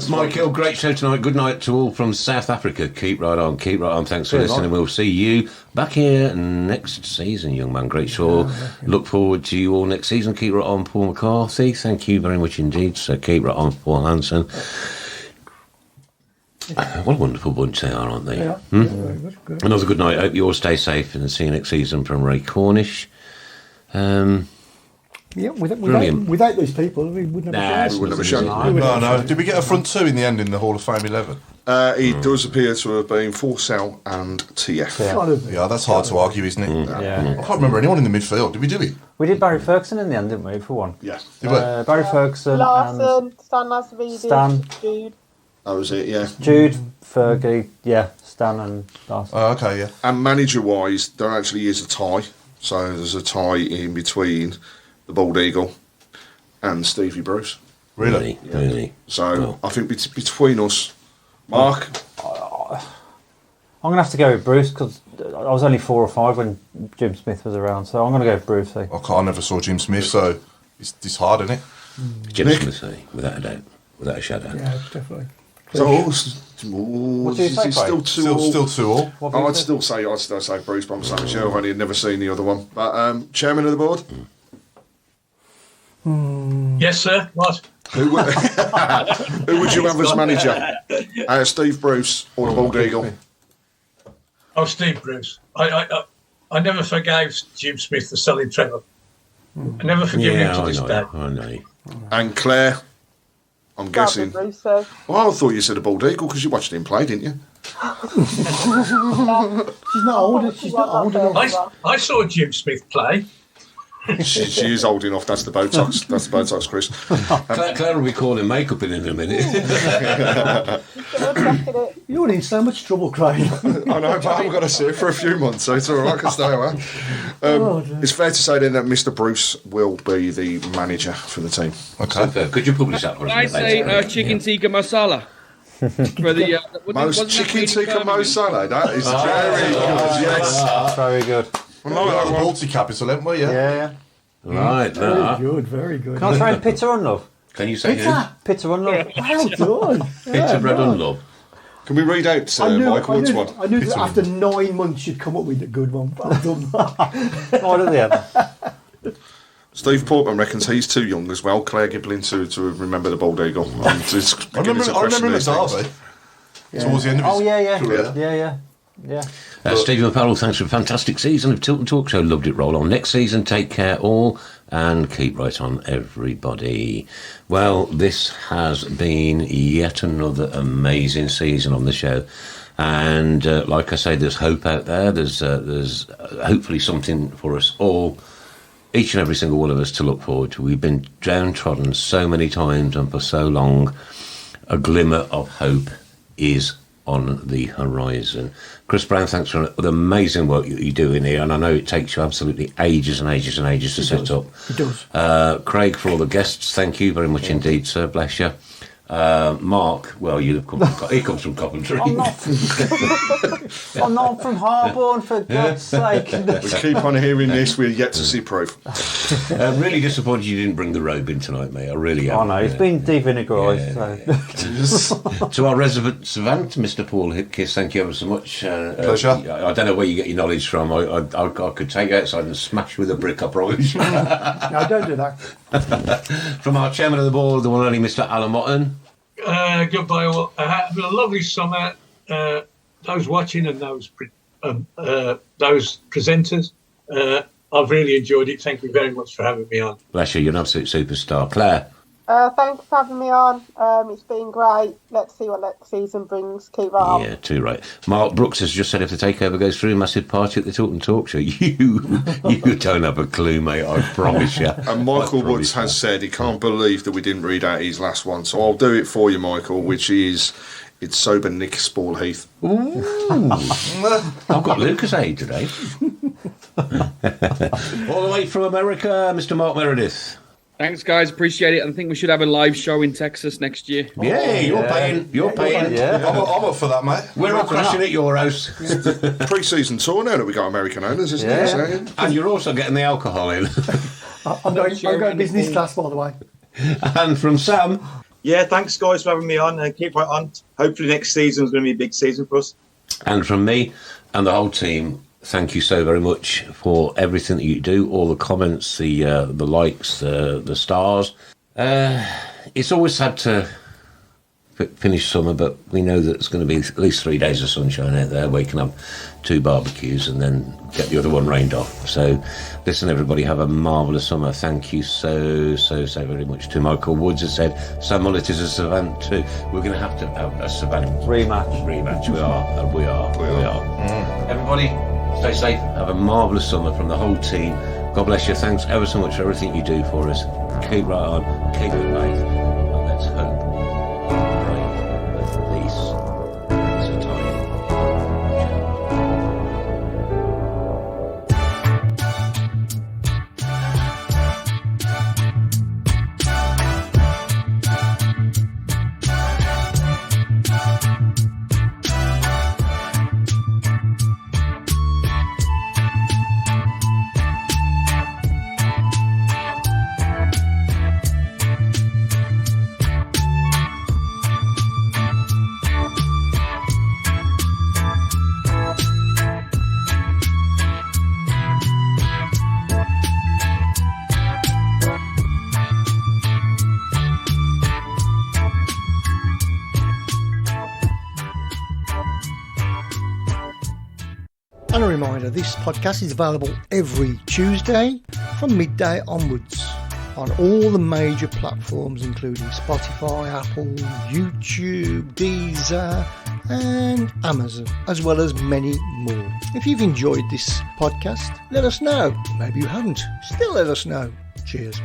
Michael, great show tonight. Good night to all from South Africa. Keep right on. Thanks for listening. We'll see you back here next season, young man. Great show. Look forward to you all next season. Keep right on, Paul McCarthy. Thank you very much indeed. So keep right on, Paul Hansen. What a wonderful bunch they are, aren't they? Yeah. Good. Another good night. Hope you all stay safe and see you next season from Ray Cornish. Without those people, we wouldn't have a show. No. Did we get a front two in the end in the Hall of Fame 11? He does appear to have been Forsell and TF. Yeah, that's hard to argue, isn't it? I can't remember anyone in the midfield. Did we do it? We did Barry Ferguson in the end, didn't we, for one? Yes. Barry Ferguson, Larson, Stan Lasvidis, Jude. That was it, yeah. Jude, Fergie, Stan and Larson. Oh, okay, yeah. And manager-wise, there actually is a tie. So there's a tie in between the Bald Eagle and Stevie Bruce. Really? So I think between us, Mark? I'm going to have to go with Bruce because I was only 4 or 5 when Jim Smith was around, so I'm going to go with Bruce. I never saw Jim Smith, so it's hard, isn't it? Jim Smith, without a doubt, without a shadow. Yeah, definitely. So, what do you say, still 2 all. Still 2 all. I'd still say Bruce, but I'm saying sure I've only never seen the other one. But chairman of the board? Yes, sir. What? Who would you have as manager? Steve Bruce or the Bald Eagle? Oh, Steve Bruce. I never forgave Jim Smith for selling Trevor. I never forgive him to this day. I know. And Claire, I'm guessing. Bruce, well, I thought you said the Bald Eagle because you watched him play, didn't you? She's not old. She's not old enough. I saw Jim Smith play. she is old enough. That's the Botox. That's the Botox, Chris. Claire will be calling makeup in a minute. You're in so much trouble, Craig. I know, but I haven't got to see it for a few months, so it's all right. I can stay away. It's fair to say then that Mr. Bruce will be the manager for the team. Okay. Could you publish that for us? I say chicken tikka masala. For the chicken tikka masala. That is very good. Yes, very good. Well, no, the multi-capital, haven't we? Yeah. Right. Very good. Can I throw in pizza on love? Can you say Pizza on love. Well done. Pizza bread on love. Can we read out Michael's one? I knew that after 9 months you'd come up with a good one, but I've done that. What are the other? Steve Portman reckons he's too young as well. Claire Giblin to remember the Bald Eagle. I remember him at Derby. Towards the end of his career. Yeah. Stephen Farrell, thanks for a fantastic season of Tilton Talk Show. Loved it. Roll on next season. Take care all and keep right on, everybody. Well, this has been yet another amazing season on the show. And like I say, there's hope out there. There's hopefully something for us all, each and every single one of us, to look forward to. We've been downtrodden so many times and for so long. A glimmer of hope is on the horizon. Chris Brown, thanks for the amazing work that you do in here, and I know it takes you absolutely ages and ages and ages to set up. It does. Craig, for all the guests, thank you very much indeed, sir. Bless you. Mark, well, he comes from Coventry. I'm not from Harborne, for God's sake. We keep on hearing this, we're yet to see proof. I'm really disappointed you didn't bring the robe in tonight, mate. I really am. Oh no, it's been devinegarised. To our resident savant, Mr. Paul Hipkiss, thank you ever so much. Pleasure. I don't know where you get your knowledge from. I could take you outside and smash with a brick, I promise. No, don't do that. From our chairman of the board, the one and only Mr. Alan Motton. Goodbye all. Have a lovely summer. Those watching and those presenters, I've really enjoyed it. Thank you very much for having me on. Bless you, you're an absolute superstar. Claire. Thanks for having me on. It's been great. Let's see what next season brings. Keep right on. Yeah, too right. Mark Brooks has just said if the takeover goes through, massive party at the Tilton Talk Show. You don't have a clue, mate, I promise you. And Michael Woods has said he can't believe that we didn't read out his last one, so I'll do it for you, Michael, which is It's Sober Nick Spallheath. Ooh. I've got Lucas Aid today. All the way from America, Mr. Mark Meredith. Thanks, guys. Appreciate it. I think we should have a live show in Texas next year. Yeah, you're paying. You're paying. Yeah. I'm up for that, mate. We're all crashing at your house. Pre-season tour now that we got American owners, isn't it? So, and you're also getting the alcohol in. I'm going business class, by the way. And from Sam. Yeah, thanks, guys, for having me on. Keep right on. Hopefully next season is going to be a big season for us. And from me and the whole team, thank you so very much for everything that you do, all the comments, the likes, the stars. It's always sad to finish summer, but we know that it's going to be at least 3 days of sunshine out there, waking up 2 barbecues and then get the other one rained off. So listen, everybody, have a marvellous summer. Thank you so very much to Michael Woods. Has said Sam Mullet is a savant too. We're going to have a savant rematch. We are. Everybody, stay safe. Have a marvellous summer from the whole team. God bless you. Thanks ever so much for everything you do for us. Keep right on. Keep it faith. And let's hope. This podcast is available every Tuesday from midday onwards on all the major platforms, including Spotify, Apple, YouTube, Deezer, and Amazon, as well as many more. If you've enjoyed this podcast, let us know. Maybe you haven't. Still let us know. Cheers.